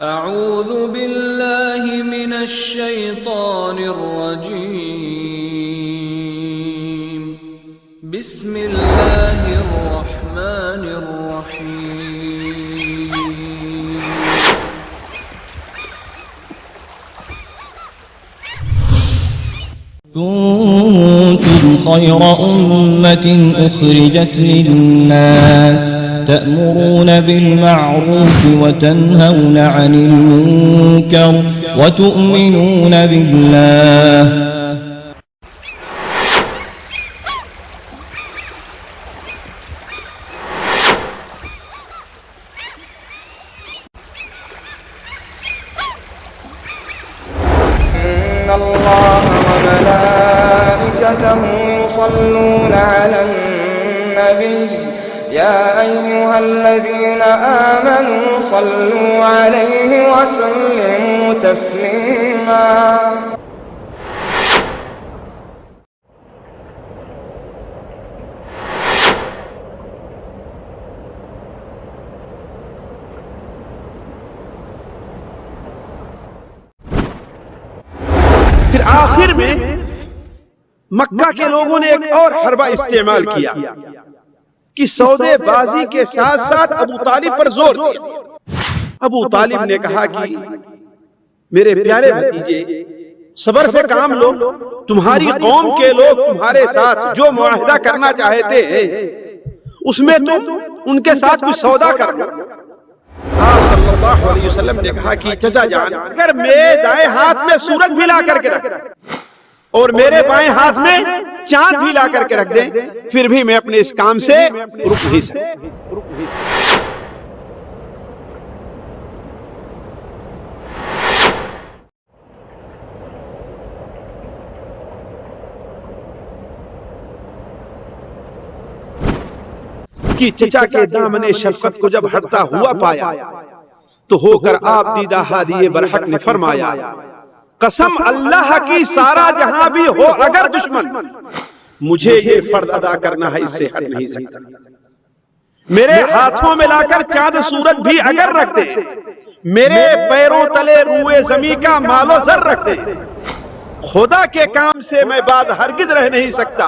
اعوذ باللہ من الشیطان الرجیم بسم اللہ الرحمن الرحیم كنتم خير أمة أخرجت للناس تأمرون بالمعروف وتنهون عن المنكر وتؤمنون بالله إن الله وملائكته يصلون على النبي يا أيها الذين آمنوا صلوا عليه وسلموا تسليما پھر آخر میں مکہ کے لوگوں نے ایک اور حربہ استعمال کیا کہ سودے بازی کے ساتھ ساتھ ابو طالب پر زور دیا۔ ابو طالب نے کہا کہ میرے پیارے بھتیجے صبر سے کام لو، تمہاری قوم کے لوگ تمہارے ساتھ جو معاہدہ کرنا چاہتے ہیں اس میں تم ان کے ساتھ کچھ سودا کر لو۔ آپ صلی اللہ علیہ وسلم نے کہا کہ چچا جان، اگر میرے دائیں ہاتھ میں سورج بھی لا کر کے رکھ اور میرے بائیں ہاتھ میں چاند بھی لا کر کے رکھ دیں پھر بھی میں اپنے اس کام سے رک نہیں سکتا۔ کہ چچا کے دامن شفقت کو جب ہٹتا ہوا پایا تو ہو کر آپ دیدہ ہادی برحق نے فرمایا، قسم اللہ کی سارا جہاں بھی ہو اگر دشمن، مجھے یہ فرض ادا کرنا ہے، اس سے ہٹ نہیں سکتا۔ میرے ہاتھوں میں لا کر چاند سورج بھی اگر رکھ دے، میرے پیروں تلے روئے زمین کا مال و زر رکھ دے، خدا کے کام سے میں بعد ہرگز رہ نہیں سکتا۔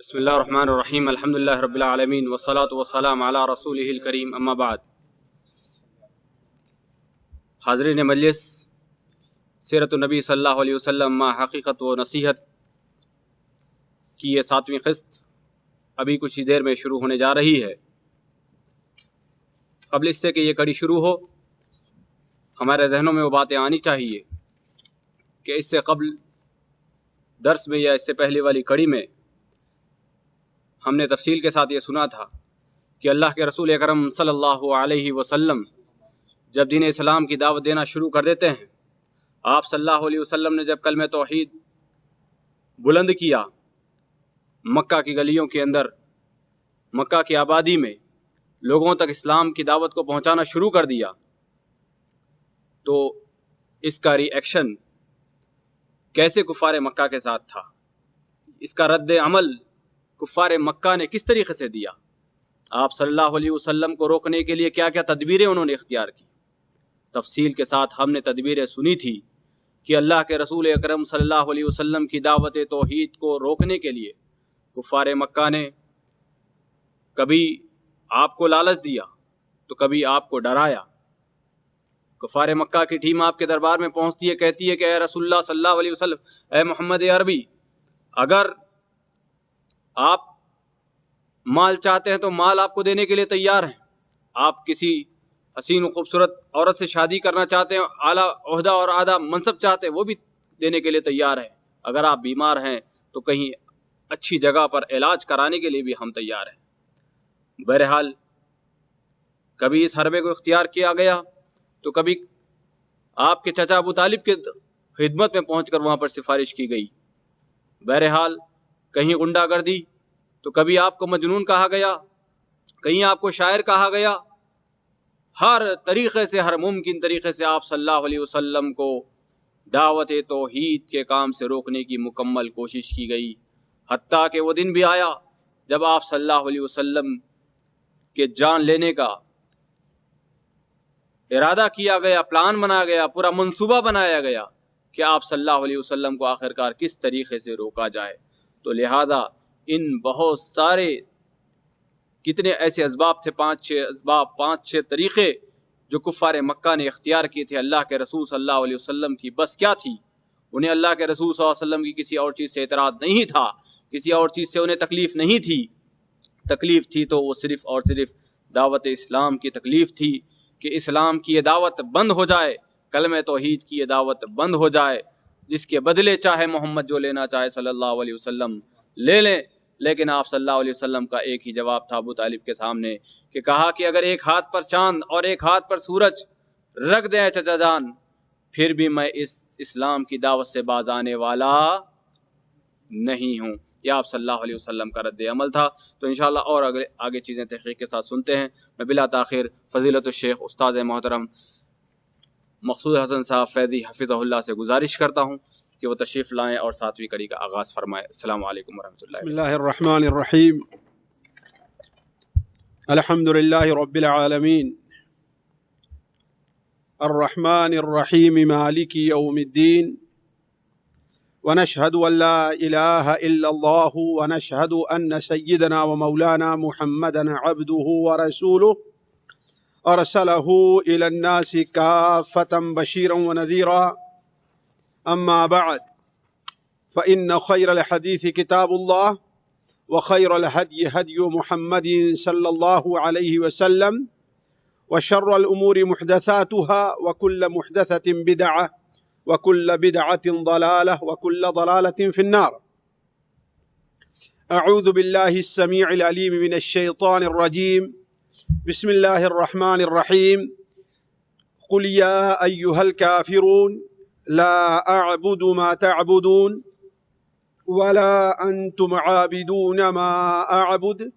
بسم اللہ الرحمن الرحیم، الحمدللہ رب العالمین والصلاة والسلام علی رسولہ الکریم، اما بعد۔ حاضرین مجلس، سیرت النبی صلی اللہ علیہ وسلم ما حقیقت و نصیحت کی یہ 7ویں قسط ابھی کچھ ہی دیر میں شروع ہونے جا رہی ہے۔ قبل اس سے کہ یہ کڑی شروع ہو، ہمارے ذہنوں میں وہ باتیں آنی چاہیے کہ اس سے قبل درس میں یا اس سے پہلے والی کڑی میں ہم نے تفصیل کے ساتھ یہ سنا تھا کہ اللہ کے رسول اکرم صلی اللہ علیہ وسلم جب دین اسلام کی دعوت دینا شروع کر دیتے ہیں، آپ صلی اللہ علیہ وسلم نے جب کلمہ توحید بلند کیا، مکہ کی گلیوں کے اندر، مکہ کی آبادی میں لوگوں تک اسلام کی دعوت کو پہنچانا شروع کر دیا، تو اس کا ری ایکشن کیسے کفار مکہ کے ساتھ تھا، اس کا رد عمل کفار مکہ نے کس طریقے سے دیا، آپ صلی اللہ علیہ وسلم کو روکنے کے لیے کیا کیا تدبیریں انہوں نے اختیار کی، تفصیل کے ساتھ ہم نے تدبیریں سنی تھی کہ اللہ کے رسول اکرم صلی اللہ علیہ وسلم کی دعوت توحید کو روکنے کے لیے کفار مکہ نے کبھی آپ کو لالچ دیا تو کبھی آپ کو ڈرایا، کفار مکہ کی ٹیم آپ کے دربار میں پہنچتی ہے، کہتی ہے کہ اے رسول اللہ صلی اللہ علیہ وسلم، اے محمد عربی، اگر آپ مال چاہتے ہیں تو مال آپ کو دینے کے لیے تیار ہیں، آپ کسی حسین و خوبصورت عورت سے شادی کرنا چاہتے ہیں، اعلیٰ عہدہ اور اعلیٰ منصب چاہتے ہیں، وہ بھی دینے کے لیے تیار ہیں، اگر آپ بیمار ہیں تو کہیں اچھی جگہ پر علاج کرانے کے لیے بھی ہم تیار ہیں۔ بہرحال کبھی اس حربے کو اختیار کیا گیا تو کبھی آپ کے چچا ابو طالب کے خدمت میں پہنچ کر وہاں پر سفارش کی گئی۔ بہرحال کہیں غنڈہ گردی، تو کبھی آپ کو مجنون کہا گیا، کہیں آپ کو شاعر کہا گیا، ہر طریقے سے، ہر ممکن طریقے سے آپ صلی اللہ علیہ وسلم کو دعوت توحید کے کام سے روکنے کی مکمل کوشش کی گئی، حتیٰ کہ وہ دن بھی آیا جب آپ صلی اللہ علیہ وسلم کے جان لینے کا ارادہ کیا گیا، پلان بنا گیا، پورا منصوبہ بنایا گیا کہ آپ صلی اللہ علیہ وسلم کو آخرکار کس طریقے سے روکا جائے۔ تو لہذا ان بہت سارے کتنے ایسے اسباب تھے، 5-6 طریقے جو کفار مکہ نے اختیار کیے تھے اللہ کے رسول صلی اللہ علیہ وسلم کی بس کیا تھی؟ انہیں اللہ کے رسول صلی اللہ علیہ وسلم کی کسی اور چیز سے اعتراض نہیں تھا، کسی اور چیز سے انہیں تکلیف نہیں تھی، تکلیف تھی تو وہ صرف اور صرف دعوت اسلام کی تکلیف تھی کہ اسلام کی یہ دعوت بند ہو جائے، کلمہ توحید کی یہ دعوت بند ہو جائے، جس کے بدلے چاہے محمد جو لینا چاہے صلی اللہ علیہ وسلم لے لیں۔ لیکن آپ صلی اللہ علیہ وسلم کا ایک ہی جواب تھا ابو طالب کے سامنے کہ کہا کہ اگر ایک ہاتھ پر چاند اور ایک ہاتھ پر سورج رکھ دیں چچا جان، پھر بھی میں اس اسلام کی دعوت سے باز آنے والا نہیں ہوں۔ یہ آپ صلی اللہ علیہ وسلم کا رد عمل تھا۔ تو انشاءاللہ اور آگے چیزیں تحقیق کے ساتھ سنتے ہیں۔ میں بلا تاخیر فضیلت الشیخ استاد محترم مقصود حسن صاحب فیضی حفظہ اللہ سے گزارش کرتا ہوں کہ وہ تشریف لائیں اور 7ویں کڑی کا آغاز فرمائیں۔ السلام علیکم ورحمۃ اللہ۔ بسم اللہ الرحمن الرحیم، الحمد للہ رب العالمین، الرحمن الرحیم، مالک یوم الدین، ونشهد أن لا إله إلا الله، ونشهد أن سيدنا ومولانا محمدا عبده ورسوله أرسله إلى الناس كافة بشيرا ونذيرا، أما بعد فإن خير الحديث كتاب الله، وخير الهدي هدي محمد صلى الله عليه وسلم، وشر الأمور محدثاتها، وكل محدثة بدعة، وكل بدعة ضلالة، وكل ضلالة في النار۔ أعوذ بالله السميع العليم من الشيطان الرجيم، بسم الله الرحمن الرحيم، قل يا أيها الكافرون لا أعبد ما تعبدون ولا أنتم عابدون ما أعبد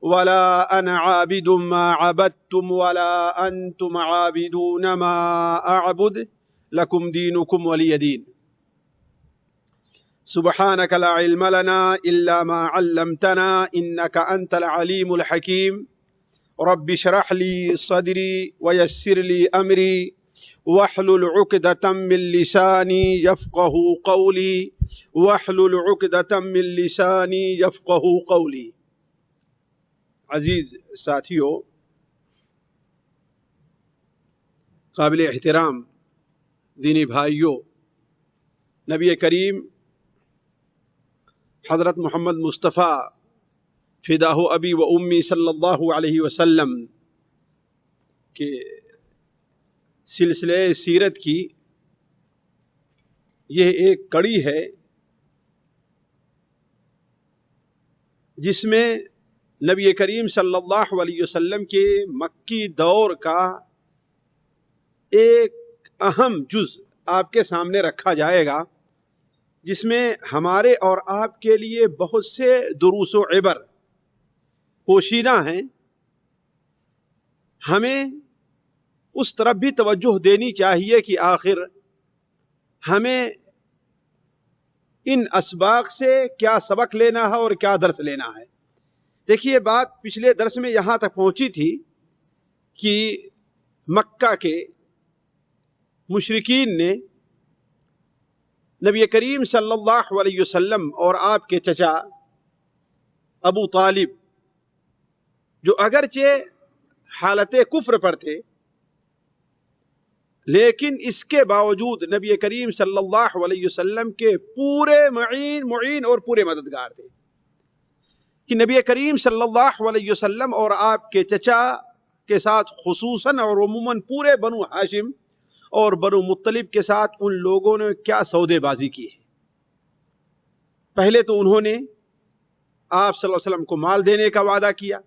ولا أنا عابد ما عبدتم ولا أنتم عابدون ما أعبد لکم دینکم ولی دین۔ سبحانک لا علم لنا الا ما علمتنا انک انت العلیم الحکیم، رب اشرح لی صدری ویسر لی امری واحلل عقدۃ من لسانی یفقهوا قولی واحلل عقدۃ من لسانی یفقهوا قولی۔ عزیز ساتھیو، قابل احترام دینی بھائیوں، نبی کریم حضرت محمد مصطفیٰ فداہ ابی و امی صلی اللہ علیہ وسلم کے سلسلے سیرت کی یہ ایک کڑی ہے جس میں نبی کریم صلی اللہ علیہ وسلم کے مکی دور کا ایک اہم جز آپ کے سامنے رکھا جائے گا، جس میں ہمارے اور آپ کے لیے بہت سے دروس و عبر پوشیدہ ہیں۔ ہمیں اس طرف بھی توجہ دینی چاہیے کہ آخر ہمیں ان اسباق سے کیا سبق لینا ہے اور کیا درس لینا ہے۔ دیکھیے، بات پچھلے درس میں یہاں تک پہنچی تھی کہ مکہ کے مشرکین نے نبی کریم صلی اللہ علیہ وسلم اور آپ کے چچا ابو طالب، جو اگرچہ حالت کفر پر تھے لیکن اس کے باوجود نبی کریم صلی اللہ علیہ وسلم کے پورے معین اور پورے مددگار تھے کہ نبی کریم صلی اللہ علیہ وسلم اور آپ کے چچا کے ساتھ خصوصاً اور عموماً پورے بنو ہاشم اور بنو مطلب کے ساتھ ان لوگوں نے کیا سودے بازی کی ہے۔ پہلے تو انہوں نے آپ صلی اللہ علیہ وسلم کو مال دینے کا وعدہ کیا،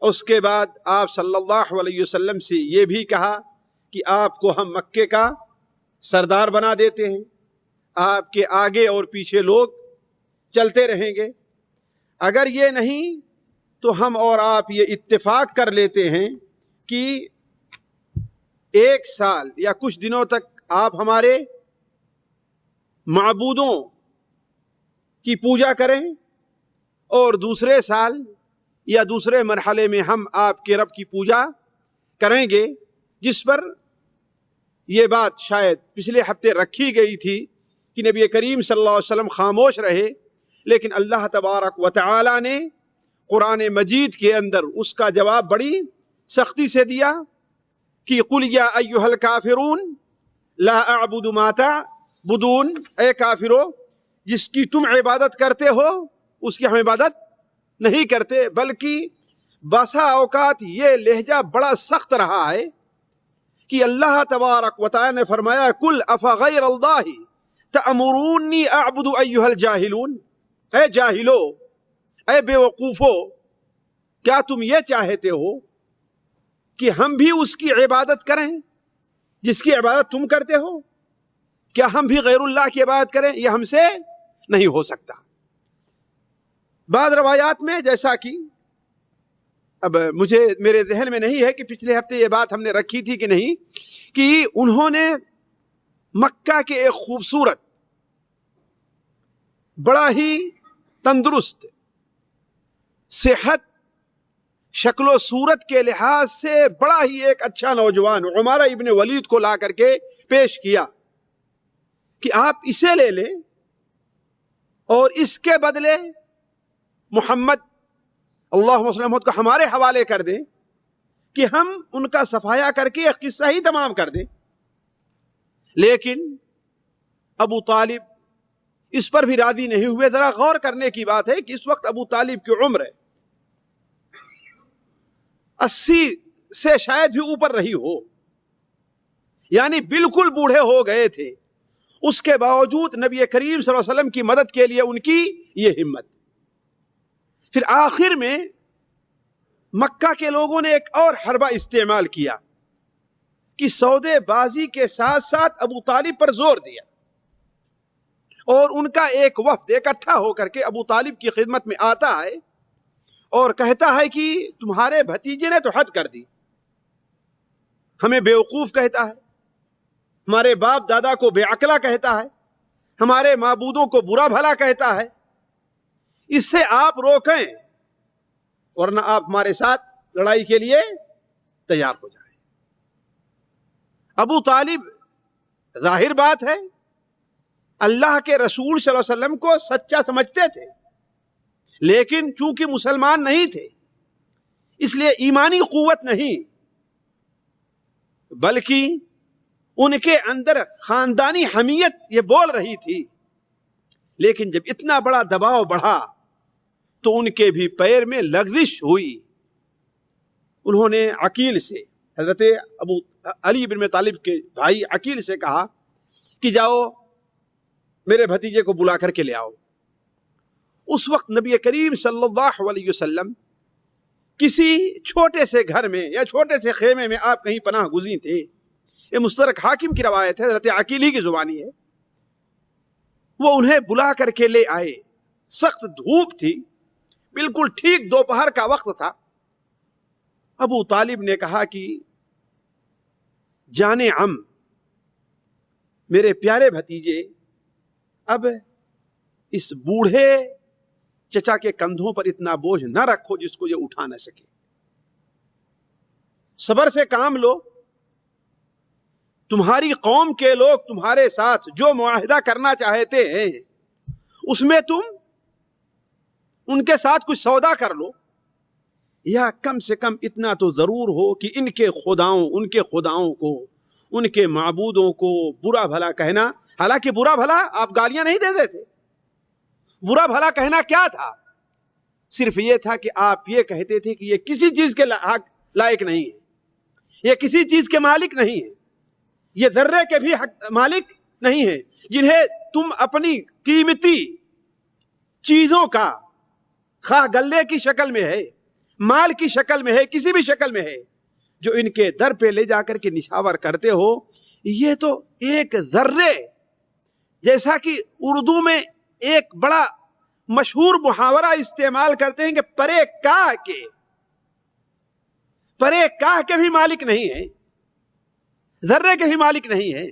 اس کے بعد آپ صلی اللہ علیہ وسلم سے یہ بھی کہا کہ آپ کو ہم مکے کا سردار بنا دیتے ہیں، آپ کے آگے اور پیچھے لوگ چلتے رہیں گے، اگر یہ نہیں تو ہم اور آپ یہ اتفاق کر لیتے ہیں کہ 1 سال یا کچھ دنوں تک آپ ہمارے معبودوں کی پوجا کریں، اور دوسرے سال یا دوسرے مرحلے میں ہم آپ کے رب کی پوجا کریں گے، جس پر یہ بات شاید پچھلے ہفتے رکھی گئی تھی کہ نبی کریم صلی اللہ علیہ وسلم خاموش رہے، لیکن اللہ تبارک و تعالی نے قرآن مجید کے اندر اس کا جواب بڑی سختی سے دیا کہ قل یا ایھا الکافرون لا اعبد ما تعبدون، اے کافرو جس کی تم عبادت کرتے ہو اس کی ہم عبادت نہیں کرتے، بلکہ بسا اوقات یہ لہجہ بڑا سخت رہا ہے کہ اللہ تبارک و تعالی نے فرمایا قل افغیر اللہ تأمرونی اعبد ایھا الجاہلون، اے جاہلو، اے بے وقوفو، کیا تم یہ چاہتے ہو کہ ہم بھی اس کی عبادت کریں جس کی عبادت تم کرتے ہو؟ کیا ہم بھی غیر اللہ کی عبادت کریں؟ یہ ہم سے نہیں ہو سکتا۔ بعض روایات میں، جیسا کہ اب میرے ذہن میں نہیں ہے کہ پچھلے ہفتے یہ بات ہم نے رکھی تھی کہ نہیں، کہ انہوں نے مکہ کے ایک خوبصورت، بڑا ہی تندرست، صحت، شکل و صورت کے لحاظ سے بڑا ہی ایک اچھا نوجوان عمارہ ابن ولید کو لا کر کے پیش کیا کہ آپ اسے لے لیں اور اس کے بدلے محمد اللہم صلی اللہ علیہ وسلم کو ہمارے حوالے کر دیں کہ ہم ان کا صفایا کر کے ایک قصہ ہی تمام کر دیں۔ لیکن ابو طالب اس پر بھی راضی نہیں ہوئے۔ ذرا غور کرنے کی بات ہے کہ اس وقت ابو طالب کی عمر 80 سے شاید بھی اوپر رہی ہو، یعنی بالکل بوڑھے ہو گئے تھے، اس کے باوجود نبی کریم صلی اللہ علیہ وسلم کی مدد کے لیے ان کی یہ ہمت۔ پھر آخر میں مکہ کے لوگوں نے ایک اور حربہ استعمال کیا کہ سودے بازی کے ساتھ ساتھ ابو طالب پر زور دیا، اور ان کا ایک وفد اکٹھا ہو کر کے ابو طالب کی خدمت میں آتا ہے اور کہتا ہے کہ تمہارے بھتیجے نے تو حد کر دی، ہمیں بیوقوف کہتا ہے، ہمارے باپ دادا کو بے عقلا کہتا ہے، ہمارے معبودوں کو برا بھلا کہتا ہے، اس سے آپ روکیں ورنہ آپ ہمارے ساتھ لڑائی کے لیے تیار ہو جائیں۔ ابو طالب ظاہر بات ہے اللہ کے رسول صلی اللہ علیہ وسلم کو سچا سمجھتے تھے، لیکن چونکہ مسلمان نہیں تھے اس لیے ایمانی قوت نہیں، بلکہ ان کے اندر خاندانی حمیت یہ بول رہی تھی۔ لیکن جب اتنا بڑا دباؤ بڑھا تو ان کے بھی پیر میں لغزش ہوئی۔ انہوں نے عقیل سے، حضرت ابو علی بن طالب کے بھائی عقیل سے کہا کہ جاؤ میرے بھتیجے کو بلا کر کے لے آؤ۔ اس وقت نبی کریم صلی اللہ علیہ وسلم کسی چھوٹے سے گھر میں یا چھوٹے سے خیمے میں آپ کہیں پناہ گزین تھے۔ یہ مستدرک حاکم کی روایت ہے، حضرت عقیل ہی کی زبانی ہے۔ وہ انہیں بلا کر کے لے آئے، سخت دھوپ تھی، بالکل ٹھیک دوپہر کا وقت تھا۔ ابو طالب نے کہا کہ جان عم، میرے پیارے بھتیجے، اب اس بوڑھے چچا کے کندھوں پر اتنا بوجھ نہ رکھو جس کو یہ اٹھا نہ سکے، صبر سے کام لو۔ تمہاری قوم کے لوگ تمہارے ساتھ جو معاہدہ کرنا چاہتے ہیں اس میں تم ان کے ساتھ کچھ سودا کر لو، یا کم سے کم اتنا تو ضرور ہو کہ ان کے خداؤں کو ان کے معبودوں کو برا بھلا کہنا. حالانکہ برا بھلا آپ گالیاں نہیں دیتے تھے. برا بھلا کہنا کیا تھا؟ صرف یہ تھا کہ آپ یہ کہتے تھے کہ یہ کسی چیز کے لائق نہیں ہے, یہ کسی چیز کے مالک نہیں ہے, یہ ذرے کے بھی مالک نہیں ہے, جنہیں تم اپنی قیمتی چیزوں کا خواہ گلے کی شکل میں ہے, مال کی شکل میں ہے, کسی بھی شکل میں ہے, جو ان کے در پہ لے جا کر کے نشاور کرتے ہو. یہ تو ایک ذرے, جیسا کہ اردو میں ایک بڑا مشہور محاورہ استعمال کرتے ہیں کہ پرے کاہ کے بھی مالک نہیں ہے, ذرے کے بھی مالک نہیں ہے.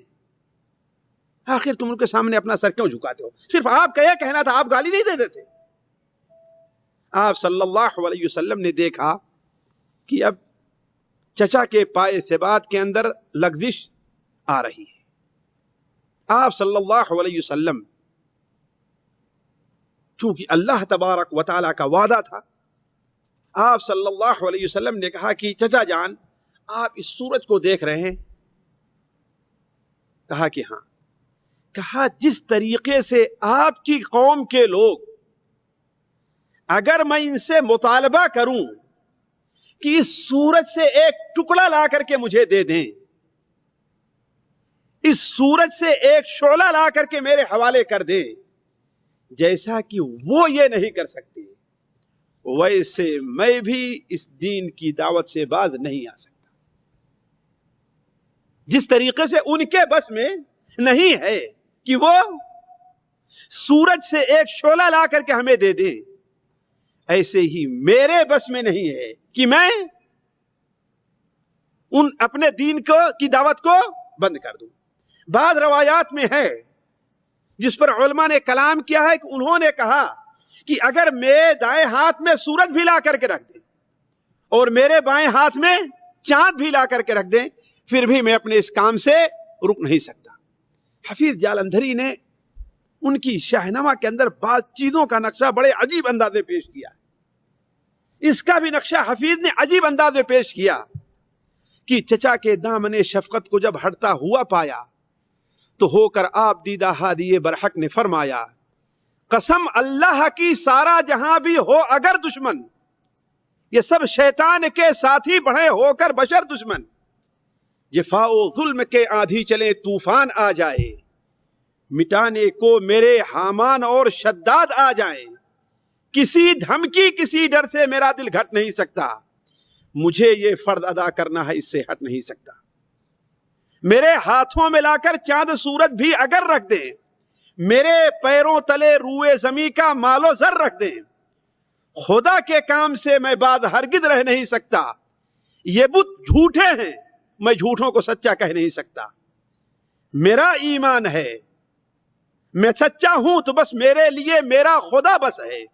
آخر تم ان کے سامنے اپنا سر کیوں جھکاتے ہو؟ صرف آپ کا یہ کہنا تھا, آپ گالی نہیں دیتے تھے. آپ صلی اللہ علیہ وسلم نے دیکھا کہ اب چچا کے پائے ثبات کے اندر لغزش آ رہی ہے. آپ صلی اللہ علیہ وسلم, چونکہ اللہ تبارک و تعالیٰ کا وعدہ تھا, آپ صلی اللہ علیہ وسلم نے کہا کہ چچا جان آپ اس سورج کو دیکھ رہے ہیں؟ کہا کہ ہاں. کہا جس طریقے سے آپ کی قوم کے لوگ, اگر میں ان سے مطالبہ کروں کہ اس سورج سے ایک ٹکڑا لا کر کے مجھے دے دیں, اس سورج سے ایک شعلہ لا کر کے میرے حوالے کر دیں, جیسا کہ وہ یہ نہیں کر سکتے, ویسے میں بھی اس دین کی دعوت سے باز نہیں آ سکتا. جس طریقے سے ان کے بس میں نہیں ہے کہ وہ سورج سے ایک شعلہ لا کر کے ہمیں دے دیں, ایسے ہی میرے بس میں نہیں ہے کہ میں ان اپنے دین کی دعوت کو بند کر دوں. بعض روایات میں ہے جس پر علماء نے کلام کیا ہے کہ انہوں نے کہا کہ اگر میرے دائیں ہاتھ میں سورج بھی لا کر کے رکھ دیں اور میرے بائیں ہاتھ میں چاند بھی لا کر کے رکھ دیں, پھر بھی میں اپنے اس کام سے رک نہیں سکتا. حفیظ جالندھری نے ان کی شاہنامہ کے اندر بعض چیزوں کا نقشہ بڑے عجیب انداز میں پیش کیا. اس کا بھی نقشہ حفیظ نے عجیب انداز میں پیش کیا کہ چچا کے دامن شفقت کو جب ہٹتا ہوا پایا تو ہو کر آپ دیدہ ہادی برحق نے فرمایا, قسم اللہ کی سارا جہاں بھی ہو اگر دشمن, یہ سب شیطان کے ساتھی بڑھے ہو کر بشر دشمن. جفا و ظلم کے آندھی چلے طوفان آ جائے, مٹانے کو میرے حامان اور شداد آ جائیں, کسی دھمکی کسی ڈر سے میرا دل گھٹ نہیں سکتا, مجھے یہ فرض ادا کرنا ہے, اس سے ہٹ نہیں سکتا. میرے ہاتھوں میں لا کر چاند سورج بھی اگر رکھ دیں, میرے پیروں تلے روئے زمیں کا مال و زر رکھ دیں, خدا کے کام سے میں باز ہرگز رہ نہیں سکتا. یہ بت جھوٹے ہیں, میں جھوٹوں کو سچا کہہ نہیں سکتا. میرا ایمان ہے, میں سچا ہوں تو بس میرے لیے میرا خدا بس ہے,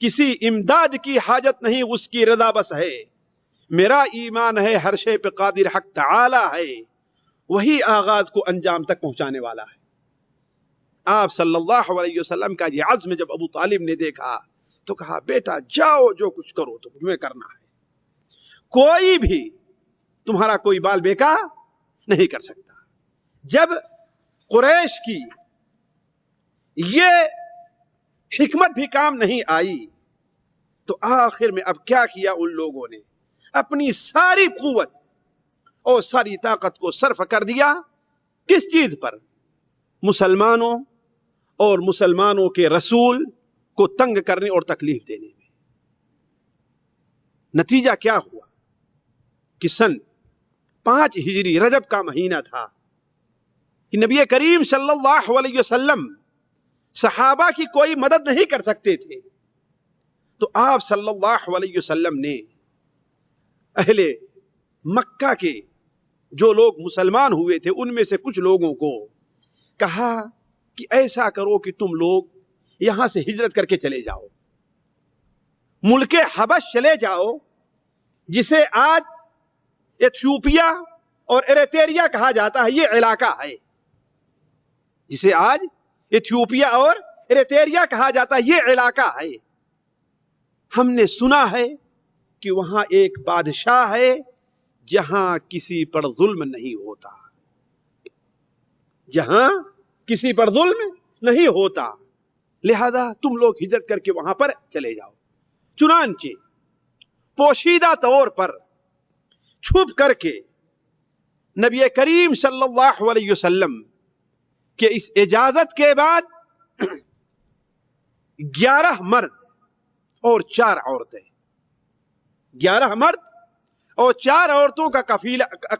کسی امداد کی حاجت نہیں, اس کی رضا بس ہے. میرا ایمان ہے ہر شے پہ قادر حق تعالی ہے, وہی آغاز کو انجام تک پہنچانے والا ہے. آپ صلی اللہ علیہ وسلم کا یہ عزم جب ابو طالب نے دیکھا تو کہا بیٹا جاؤ جو کچھ کرو تمہیں کرنا ہے, کوئی بھی تمہارا کوئی بال بیکا نہیں کر سکتا. جب قریش کی یہ حکمت بھی کام نہیں آئی تو آخر میں اب کیا کیا ان لوگوں نے, اپنی ساری قوت اور ساری طاقت کو صرف کر دیا کس چیز پر؟ مسلمانوں اور مسلمانوں کے رسول کو تنگ کرنے اور تکلیف دینے میں. نتیجہ کیا ہوا کہ سن 5 ہجری رجب کا مہینہ تھا کہ نبی کریم صلی اللہ علیہ وسلم صحابہ کی کوئی مدد نہیں کر سکتے تھے, تو آپ صلی اللہ علیہ وسلم نے اہل مکہ کے جو لوگ مسلمان ہوئے تھے ان میں سے کچھ لوگوں کو کہا کہ ایسا کرو کہ تم لوگ یہاں سے ہجرت کر کے چلے جاؤ, ملک حبش چلے جاؤ, جسے آج ایتھیوپیا اور ایریتریا کہا جاتا ہے. یہ علاقہ ہے جسے آج ایتھیوپیا اور ایریتریا کہا جاتا ہے, یہ علاقہ ہے. ہم نے سنا ہے کہ وہاں ایک بادشاہ ہے جہاں کسی پر ظلم نہیں ہوتا، جہاں کسی پر ظلم نہیں ہوتا، لہذا تم لوگ ہجرت کر کے وہاں پر چلے جاؤ۔ چنانچہ پوشیدہ طور پر چھپ کر کے نبی کریم صلی اللہ علیہ وسلم کے اس اجازت کے بعد 11 مرد اور 4 عورتیں، 11 مرد اور 4 عورتوں کا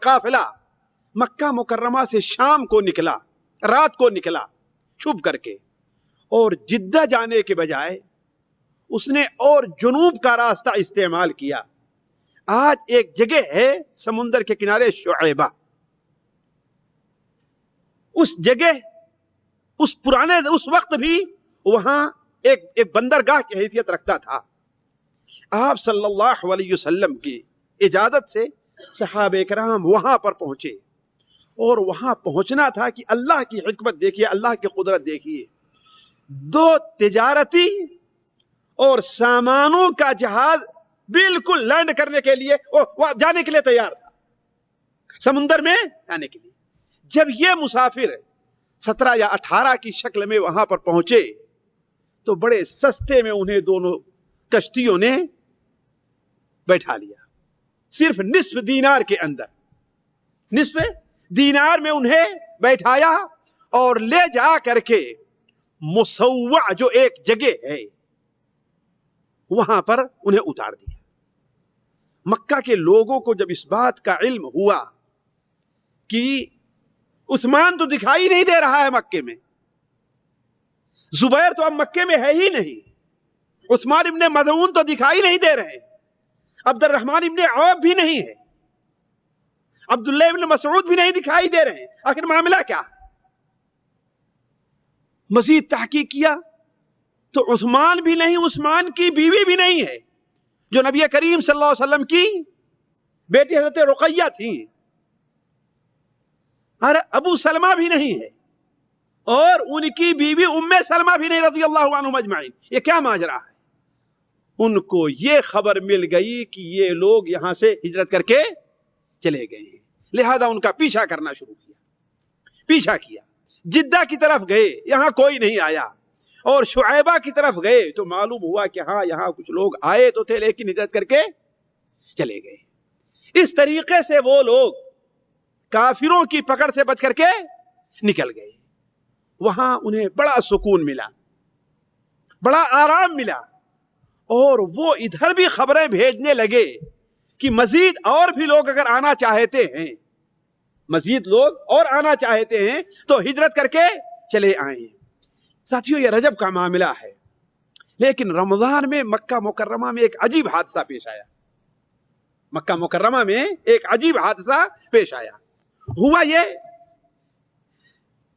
قافلہ مکہ مکرمہ سے شام کو نکلا، رات کو نکلا چھپ کر کے، اور جدہ جانے کے بجائے اس نے اور جنوب کا راستہ استعمال کیا۔ آج ایک جگہ ہے سمندر کے کنارے شعیبہ، اس جگہ اس وقت بھی وہاں ایک بندرگاہ کی حیثیت رکھتا تھا۔ آپ صلی اللہ علیہ وسلم کی اجازت سے صحابہ کرام وہاں پر پہنچے، اور وہاں پہنچنا تھا کہ اللہ کی حکمت دیکھیے، اللہ کی قدرت دیکھیے، 2 تجارتی اور سامانوں کا جہاز بالکل لینڈ کرنے کے لیے جانے کے لیے تیار تھا، سمندر میں جانے کے لیے۔ جب یہ مسافر 17 یا 18 کی شکل میں وہاں پر پہنچے تو بڑے سستے میں انہیں دونوں کشتیوں نے بیٹھا لیا، صرف نصف دینار کے اندر، نصف دینار میں انہیں بیٹھایا اور لے جا کر کے مسوع جو ایک جگہ ہے وہاں پر انہیں اتار دیا۔ مکہ کے لوگوں کو جب اس بات کا علم ہوا کہ عثمان تو دکھائی نہیں دے رہا ہے مکے میں، زبیر تو اب مکے میں ہے ہی نہیں، عثمان ابن مظعون تو دکھائی نہیں دے رہے، عبد الرحمن ابن عوف بھی نہیں ہے، عبداللہ ابن مسعود بھی نہیں دکھائی دے رہے، آخر معاملہ کیا ہے؟ مزید تحقیق کیا تو عثمان بھی نہیں، عثمان کی بیوی بھی نہیں ہے جو نبی کریم صلی اللہ علیہ وسلم کی بیٹی حضرت رقیہ تھی، اور ابو سلمہ بھی نہیں ہے، اور ان کی بیوی ام سلمہ بھی نہیں رضی اللہ عنہم اجمعین۔ یہ کیا ماجرا ہے؟ ان کو یہ خبر مل گئی کہ یہ لوگ یہاں سے ہجرت کر کے چلے گئے ہیں، لہذا ان کا پیچھا کرنا شروع کیا، پیچھا کیا، جدہ کی طرف گئے، یہاں کوئی نہیں آیا، اور شعیبہ کی طرف گئے تو معلوم ہوا کہ ہاں یہاں کچھ لوگ آئے تو تھے لیکن ہجرت کر کے چلے گئے۔ اس طریقے سے وہ لوگ کافروں کی پکڑ سے بچ کر کے نکل گئے۔ وہاں انہیں بڑا سکون ملا، بڑا آرام ملا، اور وہ ادھر بھی خبریں بھیجنے لگے کہ مزید اور بھی لوگ اگر آنا چاہتے ہیں، مزید لوگ اور آنا چاہتے ہیں تو ہجرت کر کے چلے آئیں۔ ساتھیوں، یہ رجب کا معاملہ ہے، لیکن رمضان میں مکہ مکرمہ میں ایک عجیب حادثہ پیش آیا، مکہ مکرمہ میں ایک عجیب حادثہ پیش آیا۔ ہوا یہ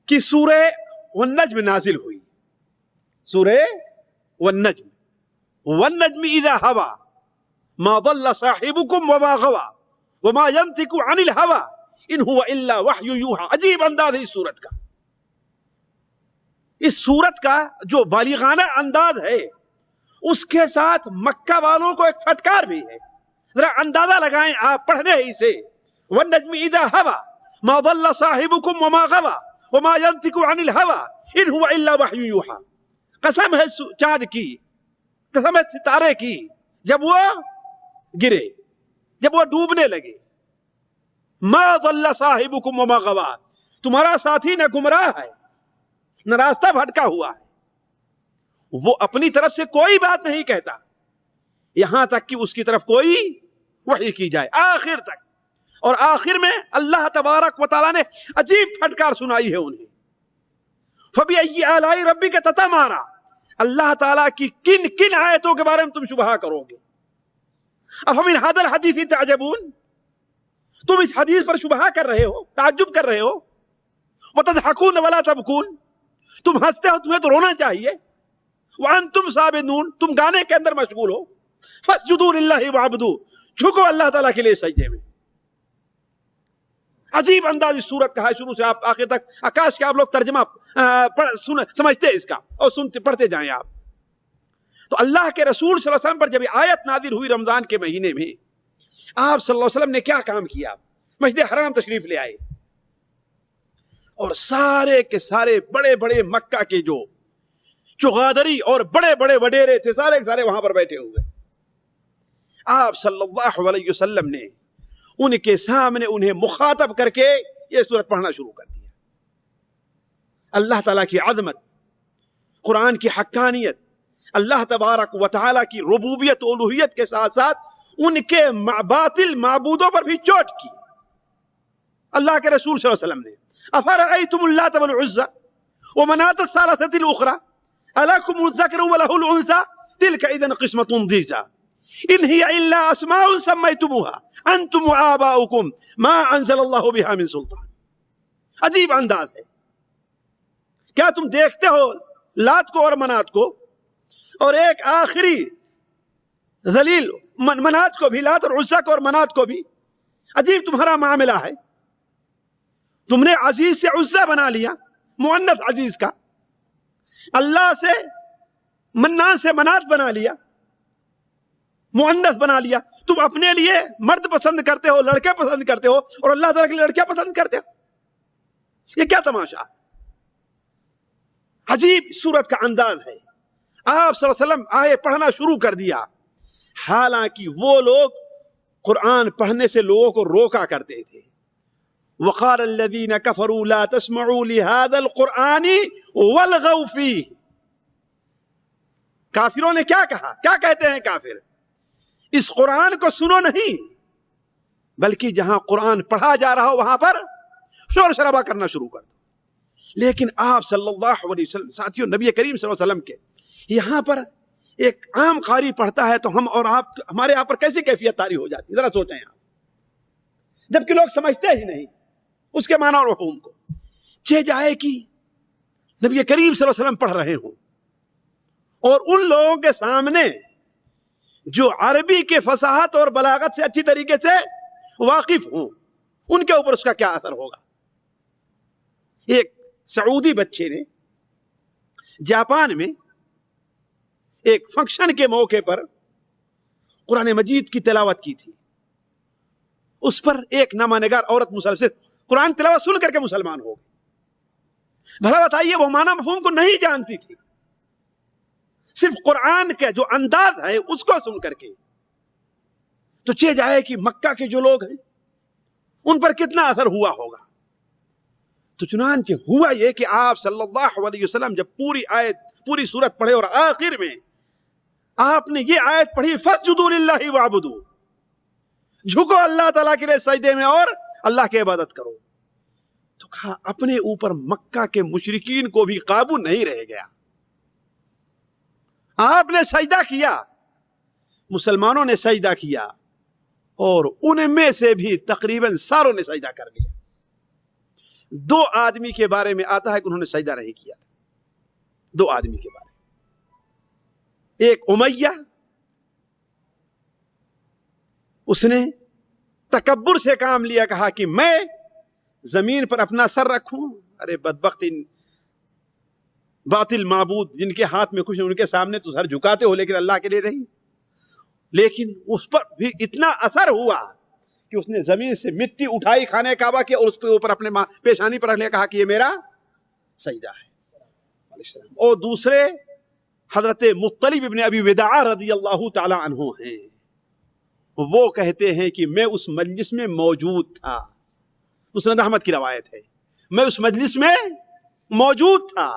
کہ سورہ والنجم نازل ہوئی، سورہ والنجم، والنجم اذا ہوا ما ضل صاحبكم وما غوا وما ينطق عن الهوى ان هو الا وحی یوحى۔ عجیب انداز ہے اس سورت کا، اس سورت کا جو بالغانہ انداز ہے اس کے ساتھ مکہ والوں کو ایک پھٹکار بھی ہے۔ ذرا اندازہ لگائیں آپ پڑھنے ہی سے، والنجم اذا ہوا ما ضل صاحبكم وما غوا وما ينطق عن الهوى ان هو الا وحی یوحى۔ قسم ہے چاند کی، قسم ہے ستارے کی، جب وہ گرے، جب وہ ڈوبنے لگے، ما ضل صاحبكم وما غوا، تمہارا ساتھی نہ گمراہ ہے نہ راستہ بھٹکا ہوا ہے، وہ اپنی طرف سے کوئی بات نہیں کہتا یہاں تک کہ اس کی طرف کوئی وحی کی جائے، آخر تک۔ اور آخر میں اللہ تبارک و تعالیٰ نے عجیب پھٹکار سنائی ہے انہیں، فَبِأَيِّ آلَاءِ رَبِّكَ تَتَمَارَىٰ، اللہ تعالیٰ کی کن کن آیتوں کے بارے میں تم شبہہ کرو گے؟ افمن ھذا الحدیث تعجبون، تم اس حدیث پر شبہہ کر رہے ہو، تعجب کر رہے ہو، وَتَضْحَكُونَ وَلَا تَبْكُونَ، تم ہنستے ہو تمہیں تو رونا چاہیے، وَأَنْتُمْ سَامِدُونَ، تم گانے کے اندر مشغول ہو، فَاسْجُدُوا لِلَّهِ وَاعْبُدُوا، جھکو اللہ تعالیٰ کے لیے سجدے میں۔ عجیب انداز اس سورت کا ہے، شروع سے آپ آخر تک، آکاش کے آپ لوگ ترجمہ سمجھتے اس کا اور پڑھتے جائیں آپ۔ تو اللہ کے رسول صلی اللہ علیہ وسلم پر جب یہ آیت نازل ہوئی رمضان کے مہینے میں، آپ صلی اللہ علیہ وسلم نے کیا کام کیا؟ مسجد حرام تشریف لے آئے اور سارے کے سارے بڑے بڑے مکہ کے جو چغادری اور بڑے بڑے وڈیرے تھے سارے کے سارے وہاں پر بیٹھے ہوئے. آپ صلی اللہ علیہ وسلم نے ان کے سامنے انہیں مخاطب کر کے یہ سورت پڑھنا شروع کر دیا. اللہ تعالیٰ کی عظمت، قرآن کی حقانیت، اللہ تبارک و تعالیٰ کی ربوبیت و الوہیت کے ساتھ ساتھ ان کے باطل معبودوں پر بھی چوٹ کی. اللہ کے رسول صلی اللہ علیہ وسلم نے افرأیتم اللات والعزى ومناة الثالثة الأخرى ألکم الذکر وله الأنثى تلك إذن قسمة ضیزى ان هي الا اسماء سمیتموها انتم وآباؤکم ما انزل اللہ بها من سلطان. عجیب انداز ہے. کیا تم دیکھتے ہو لات کو اور منات کو اور ایک آخری ذلیل منات کو بھی، لات اور عزا کو اور منات کو بھی؟ عجیب تمہارا معاملہ ہے. تم نے عزیز سے عزا بنا لیا، مؤنث عزیز کا. اللہ سے منان سے منات بنا لیا، مؤنث بنا لیا. تم اپنے لیے مرد پسند کرتے ہو، لڑکے پسند کرتے ہو، اور اللہ تعالیٰ کے لیے لڑکیاں پسند کرتے ہو. یہ کیا تماشا؟ عجیب صورت کا انداز ہے. آپ صلی اللہ علیہ وسلم آئے، پڑھنا شروع کر دیا. حالانکہ وہ لوگ قرآن پڑھنے سے لوگوں کو روکا کرتے تھے. وقال الذين كفروا لا تسمعوا لهذا القرآن والغوا فيه. کافروں نے کیا کہا؟ کیا کہتے ہیں کافر؟ اس قرآن کو سنو نہیں، بلکہ جہاں قرآن پڑھا جا رہا ہو وہاں پر شور شرابہ کرنا شروع کر دو. لیکن آپ صلی اللہ علیہ وسلم، ساتھیوں، نبی کریم صلی اللہ علیہ وسلم کے یہاں پر ایک عام قاری پڑھتا ہے تو ہم اور آپ، ہمارے یہاں پر کیسی کیفیت طاری ہو جاتی؟ ذرا سوچیں آپ. جبکہ لوگ سمجھتے ہی نہیں اس کے معنی اور مفہوم کو. چہ جائے کہ نبی کریم صلی اللہ علیہ وسلم پڑھ رہے ہوں اور ان لوگوں کے سامنے جو عربی کے فصاحت اور بلاغت سے اچھی طریقے سے واقف ہوں، ان کے اوپر اس کا کیا اثر ہوگا؟ ایک سعودی بچے نے جاپان میں ایک فنکشن کے موقع پر قرآن مجید کی تلاوت کی تھی. اس پر ایک نامہ نگار عورت مسلسل قرآن تلاوت سن کر کے مسلمان ہو گئی. بھلا بتائیے، وہ معنی مفہوم کو نہیں جانتی تھی، صرف قرآن کا جو انداز ہے اس کو سن کر کے. تو چہ جائے کہ مکہ کے جو لوگ ہیں ان پر کتنا اثر ہوا ہوگا. تو چنانچہ ہوا یہ کہ آپ صلی اللہ علیہ وسلم جب پوری آیت، پوری سورت پڑھے اور آخر میں آپ نے یہ آیت پڑھی، فَاسْجُدُوا لِلَّهِ وَاعْبُدُوا، جھکو اللہ تعالیٰ کے لیے سجدے میں اور اللہ کی عبادت کرو. تو کہا اپنے اوپر مکہ کے مشرکین کو بھی قابو نہیں رہ گیا. آپ نے سجدہ کیا، مسلمانوں نے سجدہ کیا، اور ان میں سے بھی تقریباً ساروں نے سجدہ کر لیا. 2 آدمی کے بارے میں آتا ہے کہ انہوں نے سجدہ نہیں کیا تھا. 2 آدمی کے بارے میں، ایک امیہ، اس نے تکبر سے کام لیا، کہا کہ میں زمین پر اپنا سر رکھوں. ارے بدبخت، ان باطل معبود جن کے ہاتھ میں کچھ نہیں، ان کے سامنے تو سر جھکاتے ہو لیکن اللہ کے لیے نہیں. لیکن اس پر بھی اتنا اثر ہوا کہ اس نے زمین سے مٹی اٹھائی خانہ کعبہ کی اور اس کے اوپر اپنے پیشانی پر رکھ لیا، کہا کہ یہ میرا سجدہ ہے. اور دوسرے حضرت مطلب ابن ابی وداع رضی اللہ تعالی عنہ ہیں. وہ کہتے ہیں کہ میں اس مجلس میں موجود تھا. مسند احمد کی روایت ہے، میں اس مجلس میں موجود تھا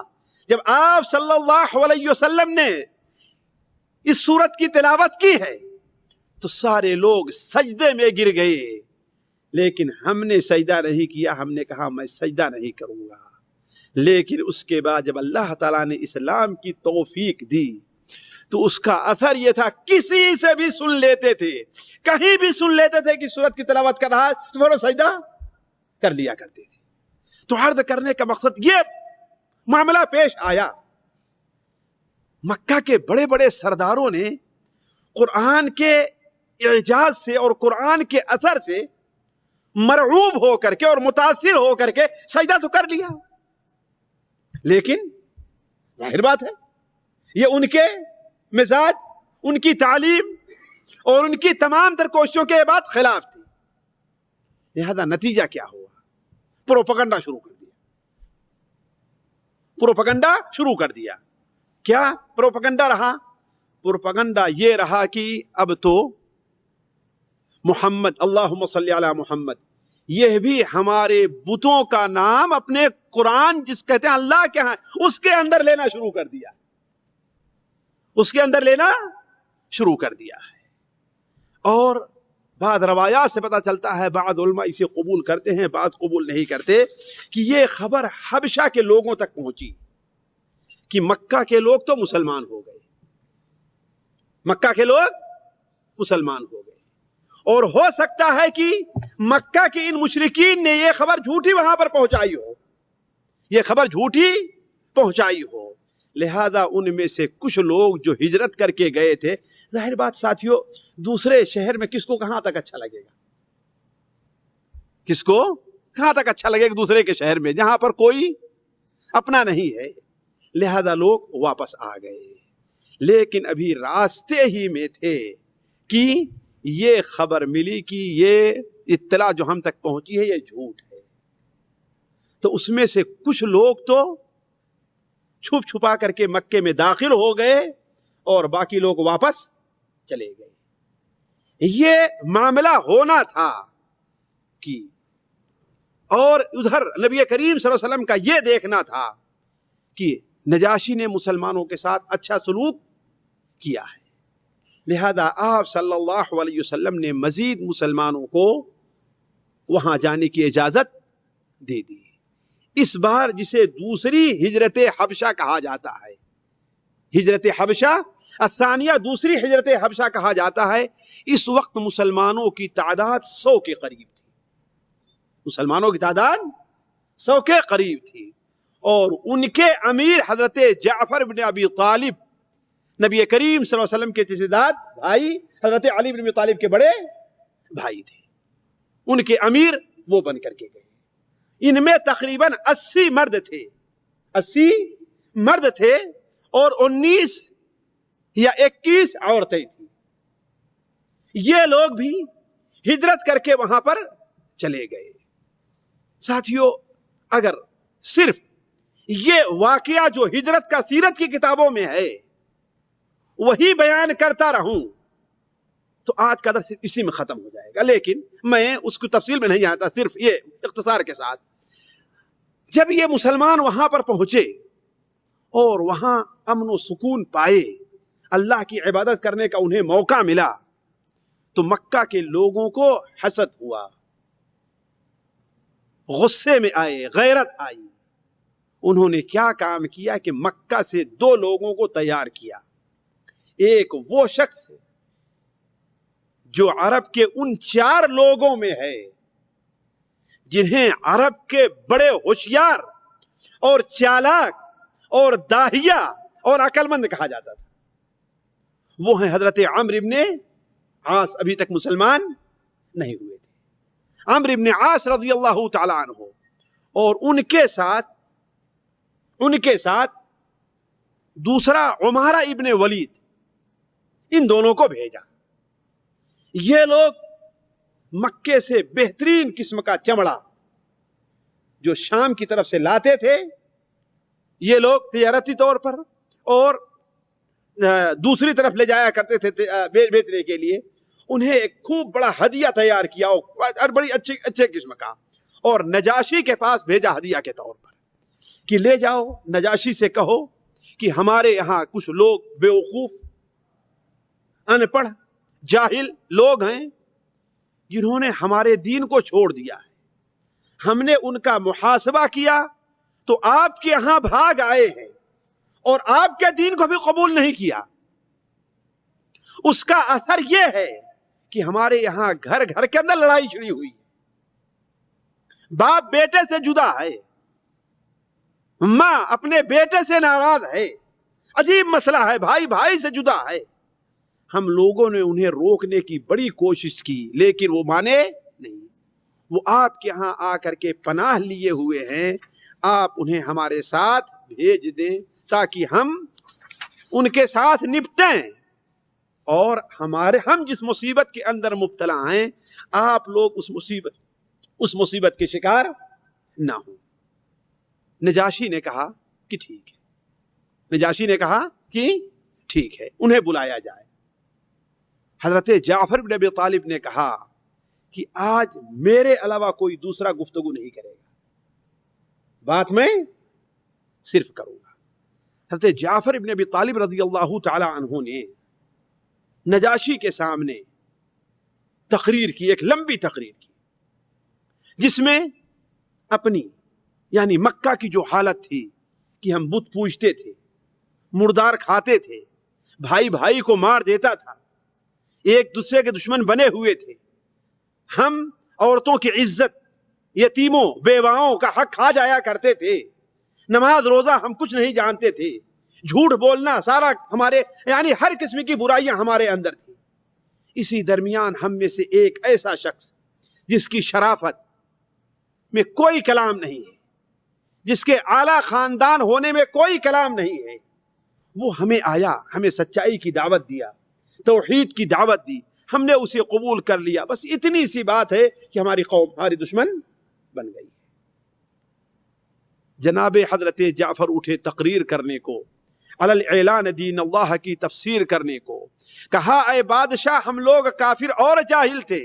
جب آپ صلی اللہ علیہ وسلم نے اس سورت کی تلاوت کی ہے تو سارے لوگ سجدے میں گر گئے. لیکن ہم نے سجدہ نہیں کیا. ہم نے کہا میں سجدہ نہیں کروں گا. لیکن اس کے بعد جب اللہ تعالیٰ نے اسلام کی توفیق دی تو اس کا اثر یہ تھا، کسی سے بھی سن لیتے تھے، کہیں بھی سن لیتے تھے کہ سورت کی تلاوت کر رہا ہے تو فوراً سجدہ کر لیا کرتے تھے. تو عرض کرنے کا مقصد یہ معاملہ پیش آیا. مکہ کے بڑے بڑے سرداروں نے قرآن کے اعجاز سے اور قرآن کے اثر سے مرعوب ہو کر کے اور متاثر ہو کر کے سجدہ تو کر لیا. لیکن ظاہر بات ہے یہ ان کے مزاج، ان کی تعلیم اور ان کی تمام تر کوششوں کے بعد خلاف تھی. لہذا نتیجہ کیا ہوا؟ پروپیگنڈا شروع کر دیا. پروپیگنڈا شروع کر دیا. کیا پروپیگنڈا رہا؟ پروپیگنڈا یہ رہا کہ اب تو محمد، اللہم صلی علی محمد، یہ بھی ہمارے بتوں کا نام اپنے قرآن جس کہتے ہیں اللہ کے ہاں، اس کے اندر لینا شروع کر دیا. اس کے اندر لینا شروع کر دیا ہے. اور بعض روایات سے پتہ چلتا ہے، بعض علماء اسے قبول کرتے ہیں، بعض قبول نہیں کرتے، کہ یہ خبر حبشہ کے لوگوں تک پہنچی کہ مکہ کے لوگ تو مسلمان ہو گئے. مکہ کے لوگ مسلمان ہو گئے. اور ہو سکتا ہے کہ مکہ کے ان مشرکین نے یہ خبر جھوٹی وہاں پر پہنچائی ہو، یہ خبر جھوٹی پہنچائی ہو. لہذا ان میں سے کچھ لوگ جو ہجرت کر کے گئے تھے، ظاہر بات ساتھیوں، دوسرے شہر میں کس کو کہاں تک اچھا لگے گا؟ کس کو کہاں تک اچھا لگے گا دوسرے کے شہر میں جہاں پر کوئی اپنا نہیں ہے؟ لہذا لوگ واپس آ گئے. لیکن ابھی راستے ہی میں تھے کہ یہ خبر ملی کہ یہ اطلاع جو ہم تک پہنچی ہے یہ جھوٹ ہے. تو اس میں سے کچھ لوگ تو چھپ چھپا کر کے مکے میں داخل ہو گئے اور باقی لوگ واپس چلے گئے. یہ معاملہ ہونا تھا کہ، اور ادھر نبی کریم صلی اللہ علیہ وسلم کا یہ دیکھنا تھا کہ نجاشی نے مسلمانوں کے ساتھ اچھا سلوک کیا ہے. لہذا آپ صلی اللہ علیہ وسلم نے مزید مسلمانوں کو وہاں جانے کی اجازت دے دی. اس بار جسے دوسری ہجرت حبشہ کہا جاتا ہے، ہجرت حبشہ الثانیہ، دوسری ہجرت حبشہ کہا جاتا ہے، اس وقت مسلمانوں کی تعداد 100 کے قریب تھی. مسلمانوں کی تعداد 100 کے قریب تھی. اور ان کے امیر حضرت جعفر بن ابی طالب، نبی کریم صلی اللہ علیہ وسلم کے جداد بھائی حضرت علی بن ابی طالب کے بڑے بھائی تھے. ان کے امیر وہ بن کر کے گئے. ان میں تقریباً 80 مرد تھے، 80 مرد تھے اور 19 یا 21 عورتیں تھیں. یہ لوگ بھی ہجرت کر کے وہاں پر چلے گئے. ساتھیوں، اگر صرف یہ واقعہ جو ہجرت کا سیرت کی کتابوں میں ہے وہی بیان کرتا رہوں تو آج کا درس اسی میں ختم ہو جائے گا. لیکن میں اس کی تفصیل میں نہیں جانتا، صرف یہ اختصار کے ساتھ. جب یہ مسلمان وہاں پر پہنچے اور وہاں امن و سکون پائے، اللہ کی عبادت کرنے کا انہیں موقع ملا، تو مکہ کے لوگوں کو حسد ہوا، غصے میں آئے، غیرت آئی. انہوں نے کیا کام کیا کہ مکہ سے 2 لوگوں کو تیار کیا. ایک وہ شخص جو عرب کے ان 4 لوگوں میں ہے جنہیں عرب کے بڑے ہوشیار اور چالاک اور داہیہ اور عقل مند کہا جاتا تھا. وہ ہیں حضرت عمرو بن عاص. ابھی تک مسلمان نہیں ہوئے تھے. عمرو بن عاص رضی اللہ تعالی عنہ، اور ان کے ساتھ دوسرا عمارہ ابن ولید، ان دونوں کو بھیجا. یہ لوگ مکے سے بہترین قسم کا چمڑا جو شام کی طرف سے لاتے تھے، یہ لوگ تجارتی طور پر اور دوسری طرف لے جایا کرتے تھے بیچنے کے لیے. انہیں ایک خوب بڑا ہدیہ تیار کیا اور بڑی اچھے قسم کا، اور نجاشی کے پاس بھیجا ہدیہ کے طور پر کہ لے جاؤ، نجاشی سے کہو کہ ہمارے یہاں کچھ لوگ بیوقوف، ان پڑھ، جاہل لوگ ہیں جنہوں نے ہمارے دین کو چھوڑ دیا ہے. ہم نے ان کا محاسبہ کیا تو آپ کے یہاں بھاگ آئے ہیں اور آپ کے دین کو بھی قبول نہیں کیا. اس کا اثر یہ ہے کہ ہمارے یہاں گھر گھر کے اندر لڑائی چھڑی ہوئی ہے، باپ بیٹے سے جدا ہے، ماں اپنے بیٹے سے ناراض ہے، عجیب مسئلہ ہے، بھائی بھائی سے جدا ہے. ہم لوگوں نے انہیں روکنے کی بڑی کوشش کی لیکن وہ مانے نہیں. وہ آپ کے ہاں آ کر کے پناہ لیے ہوئے ہیں، آپ انہیں ہمارے ساتھ بھیج دیں تاکہ ہم ان کے ساتھ نپٹیں، اور ہم جس مصیبت کے اندر مبتلا ہیں آپ لوگ اس مصیبت کے شکار نہ ہوں۔ نجاشی نے کہا کہ ٹھیک ہے، نجاشی نے کہا کہ ٹھیک ہے، انہیں بلایا جائے۔ حضرت جعفر بن ابی طالب نے کہا کہ آج میرے علاوہ کوئی دوسرا گفتگو نہیں کرے گا، بات میں صرف کروں گا۔ حضرت جعفر بن ابی طالب رضی اللہ تعالی عنہ نے نجاشی کے سامنے تقریر کی، ایک لمبی تقریر کی، جس میں اپنی یعنی مکہ کی جو حالت تھی کہ ہم بت پوجتے تھے، مردار کھاتے تھے، بھائی بھائی کو مار دیتا تھا، ایک دوسرے کے دشمن بنے ہوئے تھے، ہم عورتوں کی عزت، یتیموں بیواؤں کا حق کھا جایا کرتے تھے، نماز روزہ ہم کچھ نہیں جانتے تھے، جھوٹ بولنا سارا ہمارے یعنی ہر قسم کی برائیاں ہمارے اندر تھی۔ اسی درمیان ہم میں سے ایک ایسا شخص جس کی شرافت میں کوئی کلام نہیں ہے، جس کے اعلیٰ خاندان ہونے میں کوئی کلام نہیں ہے، وہ ہمیں آیا، ہمیں سچائی کی دعوت دیا، توحید کی دعوت دی، ہم نے اسے قبول کر لیا۔ بس اتنی سی بات ہے کہ ہماری قوم ہماری دشمن بن گئی ہے۔ جناب حضرت جعفر اٹھے تقریر کرنے کو، علی الاعلان دین اللہ کی تفسیر کرنے کو، کہا اے بادشاہ ہم لوگ کافر اور جاہل تھے،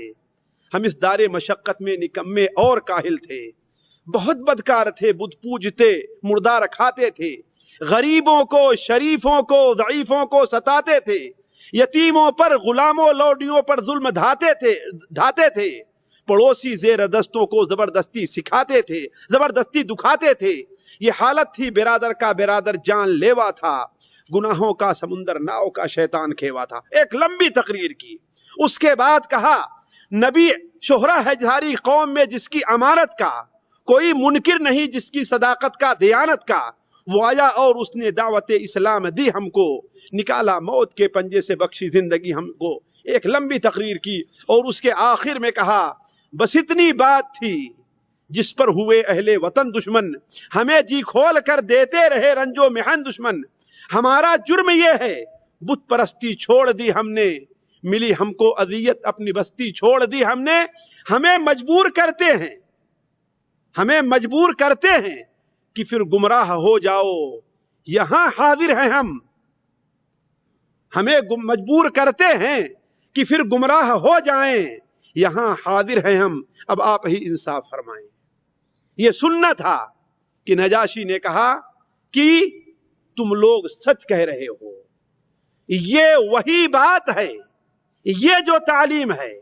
ہم اس دار مشقت میں نکمے اور کاہل تھے، بہت بدکار تھے، بت پوجتے، مردار کھاتے تھے، غریبوں کو، شریفوں کو، ضعیفوں کو ستاتے تھے، یتیموں پر، غلاموں لوڈیوں پر ظلم ڈھاتے تھے، پڑوسی زیر دستوں کو زبردستی سکھاتے تھے، زبردستی دکھاتے تھے۔ یہ حالت تھی برادر کا برادر جان لیوا تھا، گناہوں کا سمندر ناؤ کا شیطان کھیوا تھا۔ ایک لمبی تقریر کی، اس کے بعد کہا نبی شہرہ ہے ساری قوم میں جس کی امانت کا کوئی منکر نہیں، جس کی صداقت کا، دیانت کا، وہ آیا اور اس نے دعوت اسلام دی ہم کو، نکالا موت کے پنجے سے، بخشی زندگی ہم کو۔ ایک لمبی تقریر کی اور اس کے آخر میں کہا بس اتنی بات تھی جس پر ہوئے اہل وطن دشمن، ہمیں جی کھول کر دیتے رہے رنج و محن دشمن، ہمارا جرم یہ ہے بت پرستی چھوڑ دی ہم نے، ملی ہم کو اذیت اپنی بستی چھوڑ دی ہم نے، ہمیں مجبور کرتے ہیں کہ پھر گمراہ ہو جاؤ، یہاں حاضر ہیں ہمیں مجبور کرتے ہیں کہ پھر گمراہ ہو جائیں، یہاں حاضر ہیں ہم، اب آپ ہی انصاف فرمائیں۔ یہ سننا تھا کہ نجاشی نے کہا کہ تم لوگ سچ کہہ رہے ہو، یہ وہی بات ہے، یہ جو تعلیم ہے،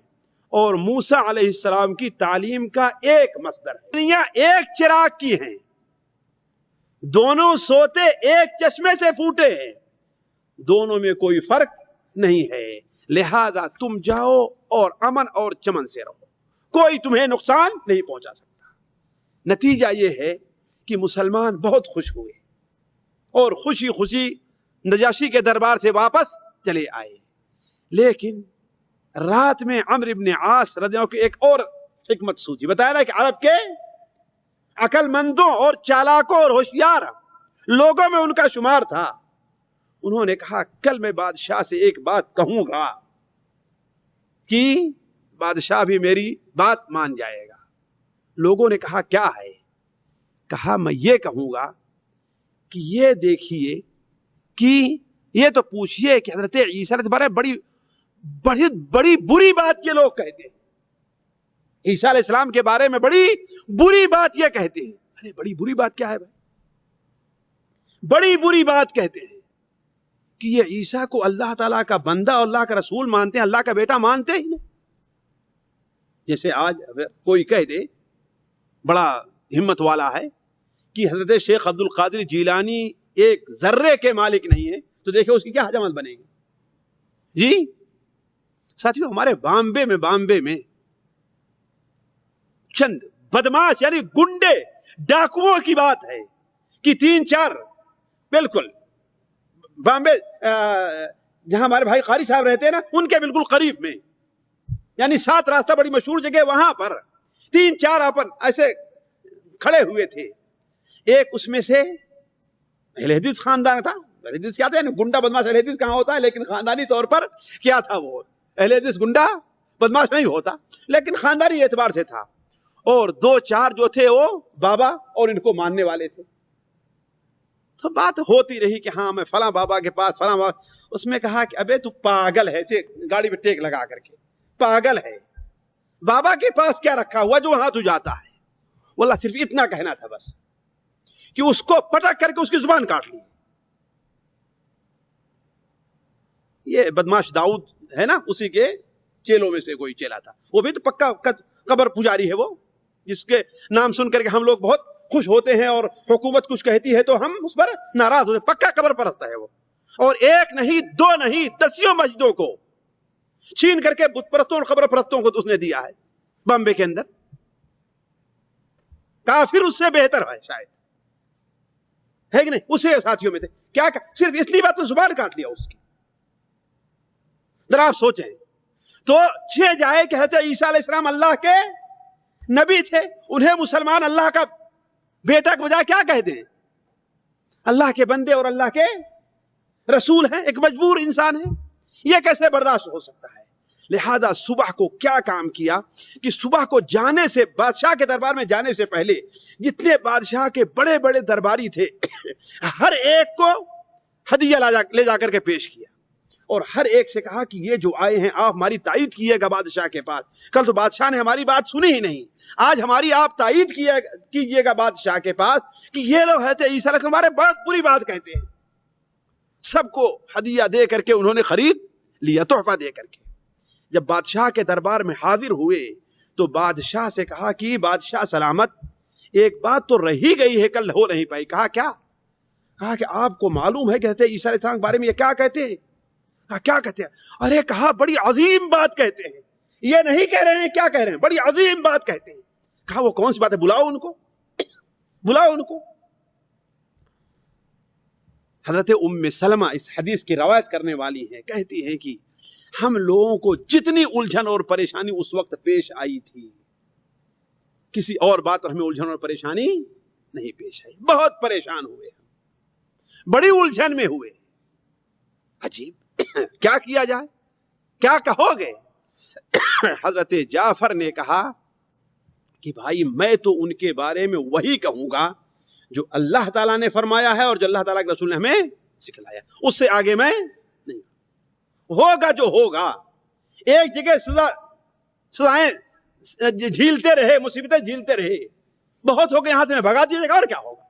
اور موسیٰ علیہ السلام کی تعلیم کا ایک مصدر ہے، دنیا ایک چراغ کی ہیں، دونوں سوتے ایک چشمے سے پھوٹے ہیں، دونوں میں کوئی فرق نہیں ہے، لہذا تم جاؤ اور امن اور چمن سے رہو، کوئی تمہیں نقصان نہیں پہنچا سکتا۔ نتیجہ یہ ہے کہ مسلمان بہت خوش ہوئے اور خوشی خوشی نجاشی کے دربار سے واپس چلے آئے، لیکن رات میں عمرو بن عاص رضی اللہ عنہ کی ایک اور حکمت سوچی۔ بتایا نا کہ عرب کے عقل مندوں اور چالاکوں اور ہوشیار لوگوں میں ان کا شمار تھا۔ انہوں نے کہا کل میں بادشاہ سے ایک بات کہوں گا کہ بادشاہ بھی میری بات مان جائے گا۔ لوگوں نے کہا کیا ہے؟ کہا میں یہ کہوں گا کہ یہ دیکھیے کہ یہ تو پوچھئے کہ حضرت عیسیٰ کے بارے میں بڑی بری بات یہ لوگ کہتے ہیں، عیسیٰ علیہ السلام کے بارے میں بڑی بری بات یہ کہتے ہیں۔ ارے بڑی بری بات کیا ہے بھائی؟ بڑی بری بات کہتے ہیں کہ یہ عیسیٰ کو اللہ تعالیٰ کا بندہ اور اللہ کا رسول مانتے ہیں، اللہ کا بیٹا مانتے ہی نہیں۔ جیسے آج اگر کوئی کہہ دے بڑا ہمت والا ہے کہ حضرت شیخ عبد القادر جیلانی ایک ذرے کے مالک نہیں ہے، تو دیکھیں اس کی کیا حجامت بنے گی۔ جی ساتھیو، ہمارے بامبے میں چند بدماش یعنی گنڈے ڈاکوؤں کی بات ہے کہ 3-4 بالکل بامبے جہاں ہمارے بھائی قاری صاحب رہتے ہیں نا، ان کے بالکل قریب میں، یعنی 7 راستہ بڑی مشہور جگہ، وہاں پر 3-4 اپن ایسے کھڑے ہوئے تھے۔ ایک اس میں سے اہل حدیث خاندان تھا، اہل حدیث کیا تھا؟ گنڈا بدماش اہل حدیث کہاں ہوتا ہے؟ لیکن خاندانی طور پر کیا تھا وہ؟ اہل حدیث گنڈا بدماش نہیں ہوتا، لیکن خاندانی اعتبار سے تھا. اور 2-4 جو تھے وہ بابا اور ان کو ماننے والے تھے. تو بات ہوتی رہی کہ ہاں میں فلاں بابا کے پاس فلاں بابا. اس میں کہا کہ ابے تو پاگل ہے، گاڑی پہ ٹیک لگا کر کے پاگل ہے، بابا کے پاس کیا رکھا ہوا جو وہاں تو جاتا ہے؟ واللہ صرف اتنا کہنا تھا بس کہ اس کو پٹک کر کے اس کی زبان کاٹ لی. یہ بدماش داؤد ہے نا، اسی کے چیلوں میں سے کوئی چیلا تھا. وہ بھی تو پکا قبر پجاری ہے، وہ جس کے نام سن کر کے ہم لوگ بہت خوش ہوتے ہیں اور حکومت کچھ کہتی ہے تو ہم اس پر ناراض ہوتے ہیں. پکا قبر پرست ہے وہ. اور 1 نہیں 2 نہیں 10 مسجدوں کو چھین کر کے بت پرستوں اور قبر پرستوں کو اس نے دیا ہے بامبے کے اندر. کافر اس سے بہتر ہے شاید، ہے کہ نہیں؟ اسے ساتھیوں میں تھے. کیا صرف اس لیے بات تو زبان کاٹ لیا اس کی. ذرا آپ سوچیں تو جائے کہ حضرت عیسیٰ علیہ السلام اللہ کے نبی تھے، انہیں مسلمان اللہ کا بیٹا کے بجائے کیا کہہ دیں؟ اللہ کے بندے اور اللہ کے رسول ہیں، ایک مجبور انسان ہے. یہ کیسے برداشت ہو سکتا ہے؟ لہذا صبح کو کیا کام کیا کہ صبح کو جانے سے، بادشاہ کے دربار میں جانے سے پہلے جتنے بادشاہ کے بڑے بڑے درباری تھے ہر ایک کو ہدیہ لے جا کر کے پیش کیا، اور ہر ایک سے کہا کہ یہ جو آئے ہیں آپ ہماری تائید کیے گا بادشاہ کے پاس. کل تو بادشاہ نے ہماری بات سنی ہی نہیں، آج ہماری آپ تائید کیجئے گا بادشاہ کے پاس کہ یہ لوگ حضرت عیسیٰ علیہ السلام ہمارے بہت بری بات کہتے ہیں. سب کو ہدیہ دے کر کے انہوں نے خرید لیا، تحفہ دے کر کے. جب بادشاہ کے دربار میں حاضر ہوئے تو بادشاہ سے کہا کہ بادشاہ سلامت، ایک بات تو رہی گئی ہے، کل ہو نہیں پائی. کہا کیا؟ کہا کہ آپ کو معلوم ہے کہ حضرت عیسیٰ علیہ السلام کے بارے میں یہ کیا کہتے ہیں؟ کہا کیا کہتے ہیں؟ ارے کہا بڑی عظیم بات کہتے ہیں. یہ نہیں کہہ رہے ہیں، کیا کہہ رہے ہیں؟ بڑی عظیم بات کہتے ہیں. کہا وہ کون سی بات ہے؟ بلاؤ ان کو، بلاؤ ان کو. حضرت ام سلمہ اس حدیث کی روایت کرنے والی ہیں، کہتی ہیں کہ ہم لوگوں کو جتنی الجھن اور پریشانی اس وقت پیش آئی تھی، کسی اور بات پر ہمیں الجھن اور پریشانی نہیں پیش آئی. بہت پریشان ہوئے، بڑی الجھن میں ہوئے. عجیب، کیا کیا جائے، کیا کہو گے؟ حضرت جعفر نے کہا کہ بھائی میں تو ان کے بارے میں وہی کہوں گا جو اللہ تعالیٰ نے فرمایا ہے اور جو اللہ تعالیٰ کے رسول نے ہمیں سکھلایا، اس سے آگے میں نہیں. ہوگا جو ہوگا. ایک جگہ سزائیں جھیلتے رہے، مصیبتیں جھیلتے رہے، بہت ہو گئے، یہاں سے میں بھگا دیجیے گا اور کیا ہوگا.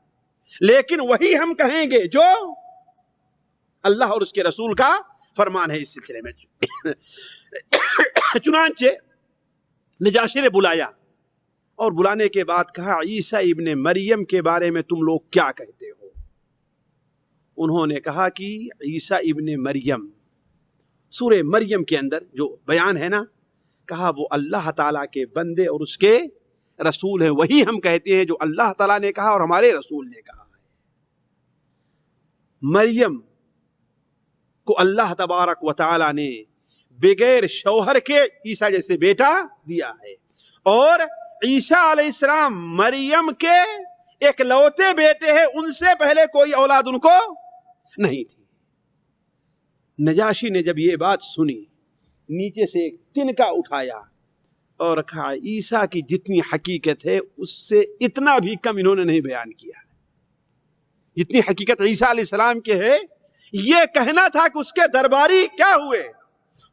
لیکن وہی ہم کہیں گے جو اللہ اور اس کے رسول کا فرمان ہے اس سلسلے میں. چنانچہ نجاشی نے بلایا اور بلانے کے بعد کہا عیسیٰ ابن مریم کے بارے میں تم لوگ کیا کہتے ہو؟ انہوں نے کہا کہ عیسیٰ ابن مریم، سورہ مریم کے اندر جو بیان ہے نا، کہا وہ اللہ تعالیٰ کے بندے اور اس کے رسول ہیں. وہی ہم کہتے ہیں جو اللہ تعالیٰ نے کہا اور ہمارے رسول نے کہا ہے. مریم کو اللہ تبارک و تعالیٰ نے بغیر شوہر کے عیسیٰ جیسے بیٹا دیا ہے، اور عیسیٰ علیہ السلام مریم کے ایک لوتے بیٹے ہیں، ان سے پہلے کوئی اولاد ان کو نہیں تھی. نجاشی نے جب یہ بات سنی، نیچے سے ایک تنکا اٹھایا اور کہا عیسیٰ کی جتنی حقیقت ہے اس سے اتنا بھی کم انہوں نے نہیں بیان کیا. جتنی حقیقت عیسیٰ علیہ السلام کے ہے، یہ کہنا تھا کہ اس کے درباری کیا ہوئے؟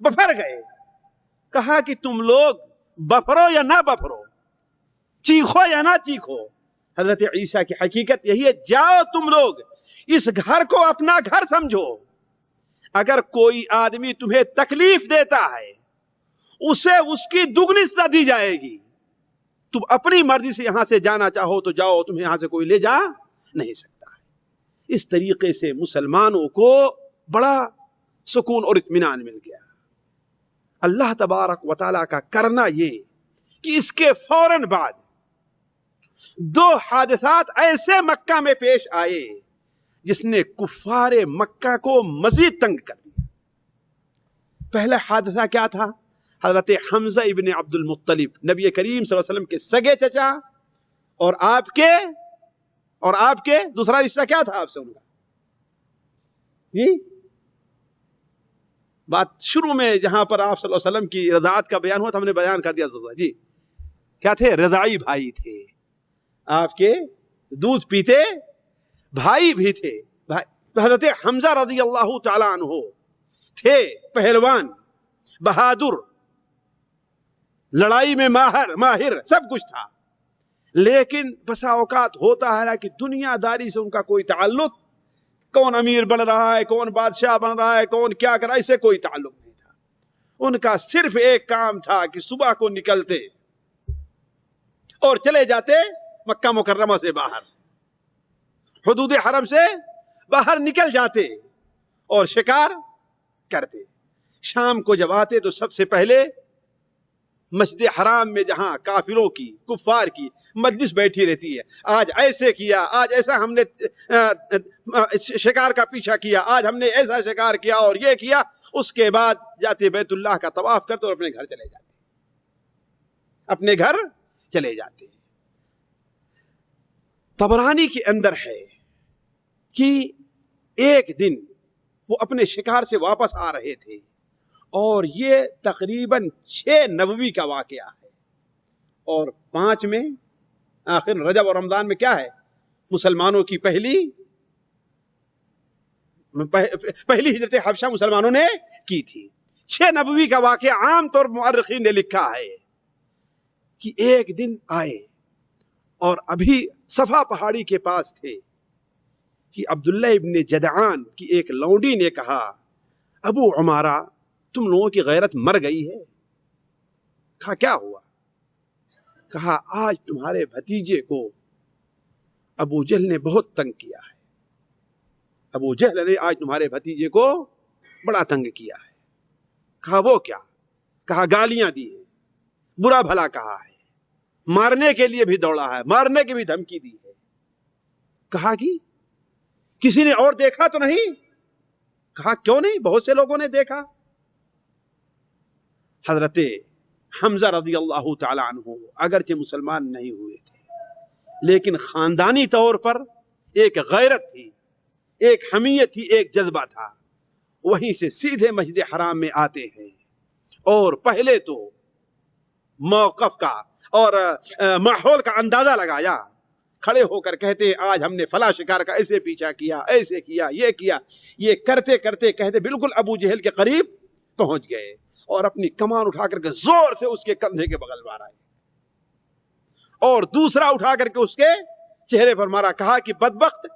بفر گئے. کہا کہ تم لوگ بفرو یا نہ بفرو، چیخو یا نہ چیخو، حضرت عیسیٰ کی حقیقت یہی ہے. جاؤ تم لوگ اس گھر کو اپنا گھر سمجھو. اگر کوئی آدمی تمہیں تکلیف دیتا ہے اسے اس کی دگنی سزا دی جائے گی. تم اپنی مرضی سے یہاں سے جانا چاہو تو جاؤ، تمہیں یہاں سے کوئی لے جا نہیں سکتا ہے. اس طریقے سے مسلمانوں کو بڑا سکون اور اطمینان مل گیا. اللہ تبارک و تعالیٰ کا کرنا یہ کہ اس کے فوراً بعد 2 حادثات ایسے مکہ میں پیش آئے جس نے کفار مکہ کو مزید تنگ کر دیا. پہلا حادثہ کیا تھا؟ حضرت حمزہ ابن عبد المطلب، نبی کریم صلی اللہ علیہ وسلم کے سگے چچا، اور آپ کے دوسرا رشتہ کیا تھا آپ سے ان کا؟ بات شروع میں جہاں پر آپ صلی اللہ علیہ وسلم کی رضاعت کا بیان ہوا تھا، ہم نے بیان کر دیا تھا جی، کیا تھے؟ رضاعی بھائی تھے، آپ کے دودھ پیتے بھائی بھی تھے۔ حضرت حمزہ رضی اللہ تعالیٰ عنہ تھے پہلوان، بہادر، لڑائی میں ماہر، سب کچھ تھا، لیکن بسا اوقات ہوتا ہے کہ دنیا داری سے ان کا کوئی تعلق، کون امیر بن رہا ہے، کون بادشاہ بن رہا ہے، کون کیا کر رہا ہے، اسے کوئی تعلق نہیں تھا۔ ان کا صرف ایک کام تھا کہ صبح کو نکلتے اور چلے جاتے مکہ مکرمہ سے باہر، حدود حرم سے باہر نکل جاتے اور شکار کرتے۔ شام کو جب آتے تو سب سے پہلے مسجد حرام میں جہاں کافروں کی، کفار کی مجلس بیٹھی رہتی ہے، آج ایسے کیا، آج ایسا ہم نے شکار کا پیچھا کیا، آج ہم نے ایسا شکار کیا اور یہ کیا، اس کے بعد جاتے بیت اللہ کا طواف کرتے اور اپنے گھر چلے جاتے، اپنے گھر چلے جاتے۔ طبرانی کے اندر ہے کہ ایک دن وہ اپنے شکار سے واپس آ رہے تھے، اور یہ تقریباً 6 نبوی کا واقعہ ہے، اور 5 میں آخر رجب اور رمضان میں کیا ہے؟ مسلمانوں کی پہلی ہجرت حبشہ مسلمانوں نے کی تھی۔ 6 نبوی کا واقعہ عام طور مؤرخین نے لکھا ہے کہ ایک دن آئے اور ابھی صفا پہاڑی کے پاس تھے کہ عبداللہ ابن جدعان کی ایک لونڈی نے کہا، ابو عمارہ تم لوگوں کی غیرت مر گئی ہے۔ کہا کیا ہوا؟ کہا آج تمہارے بھتیجے کو ابو جہل نے بہت تنگ کیا ہے، ابو جہل نے آج تمہارے بھتیجے کو بڑا تنگ کیا ہے۔ کہا وہ کیا؟ کہا گالیاں دی ہیں، برا بھلا کہا ہے، مارنے کے لیے بھی دوڑا ہے، مارنے کی بھی دھمکی دی ہے۔ کہا کہ کسی نے اور دیکھا تو نہیں؟ کہا کیوں نہیں، بہت سے لوگوں نے دیکھا۔ حضرت حمزہ رضی اللہ تعالی عنہ اگرچہ مسلمان نہیں ہوئے تھے، لیکن خاندانی طور پر ایک غیرت تھی، ایک حمیت تھی، ایک جذبہ تھا۔ وہیں سے سیدھے مسجد حرام میں آتے ہیں اور پہلے تو موقف کا اور ماحول کا اندازہ لگایا، کھڑے ہو کر کہتے ہیں آج ہم نے فلاں شکار کا ایسے پیچھا کیا، ایسے کیا، یہ کرتے کرتے کہتے بالکل ابو جہل کے قریب پہنچ گئے اور اپنی کمان اٹھا کر کے زور سے اس کے کندھے کے بغل مارا اور دوسرا اٹھا کر کے اس کے چہرے پر مارا۔ کہا کہ بدبخت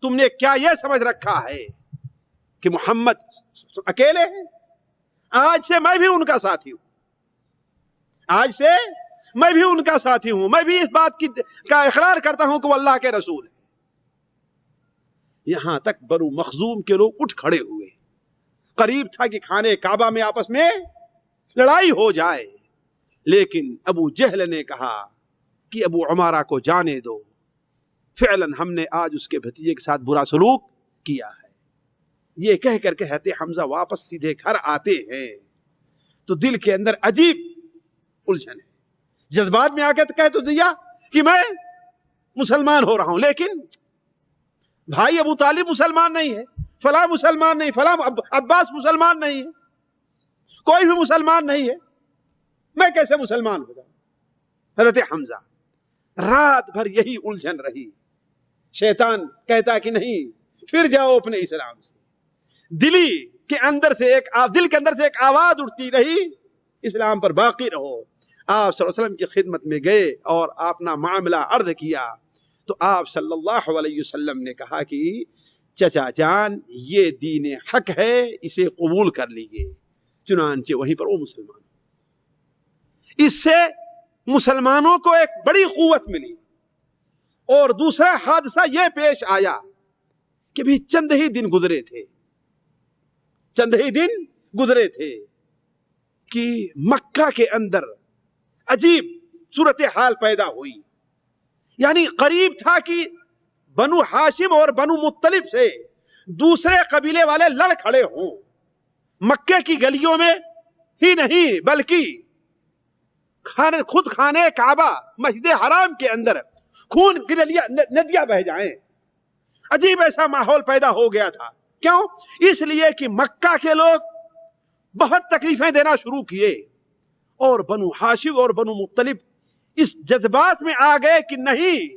تم نے کیا یہ سمجھ رکھا ہے کہ محمد اکیلے ہیں؟ آج سے میں بھی ان کا ساتھی ہوں، آج سے میں بھی ان کا ساتھی ہوں، میں بھی اس بات کا اقرار کرتا ہوں کہ وہ اللہ کے رسول ہیں۔ یہاں تک بنو مخزوم کے لوگ اٹھ کھڑے ہوئے، قریب تھا کہ خانے کعبہ میں آپس میں لڑائی ہو جائے، لیکن ابو جہل نے کہا کہ ابو عمارہ کو جانے دو، فعلاً ہم نے آج اس کے بھتیجے کے ساتھ برا سلوک کیا ہے۔ یہ کہہ کر کہتے حمزہ واپس سیدھے گھر آتے ہیں تو دل کے اندر عجیب الجھن ہے، جذبات میں آ کے کہہ تو دیا کہ میں مسلمان ہو رہا ہوں، لیکن بھائی ابو طالب مسلمان نہیں ہے، فلاں مسلمان نہیں، فلاں عباس مسلمان نہیں ہے، کوئی بھی مسلمان نہیں ہے، میں کیسے مسلمان ہو جاؤں؟ حضرت حمزہ رات بھر یہی الجھن رہی۔ شیطان کہتا کہ نہیں، پھر جاؤ اپنے اسلام سے۔ دل کے اندر سے ایک آواز اٹھتی رہی، اسلام پر باقی رہو۔ آپ صلی اللہ علیہ وسلم کی خدمت میں گئے اور اپنا معاملہ عرض کیا تو آپ صلی اللہ علیہ وسلم نے کہا کہ چچا جان یہ دین حق ہے، اسے قبول کر لیجئے۔ چنانچہ وہیں پر وہ مسلمان، اس سے مسلمانوں کو ایک بڑی قوت ملی۔ اور دوسرا حادثہ یہ پیش آیا کہ بھی چند ہی دن گزرے تھے کہ مکہ کے اندر عجیب صورتحال پیدا ہوئی، یعنی قریب تھا کہ بنو ہاشم اور بنو مطلب سے دوسرے قبیلے والے لڑ کھڑے ہوں۔ مکے کی گلیوں میں ہی نہیں بلکہ خود خانے کعبہ مسجد حرام کے اندر خون کی ندیاں بہ جائیں۔ عجیب ایسا ماحول پیدا ہو گیا تھا۔ کیوں؟ اس لیے کہ مکہ کے لوگ بہت تکلیفیں دینا شروع کیے، اور بنو ہاشم اور بنو مطلب اس جذبات میں آ گئے کہ نہیں،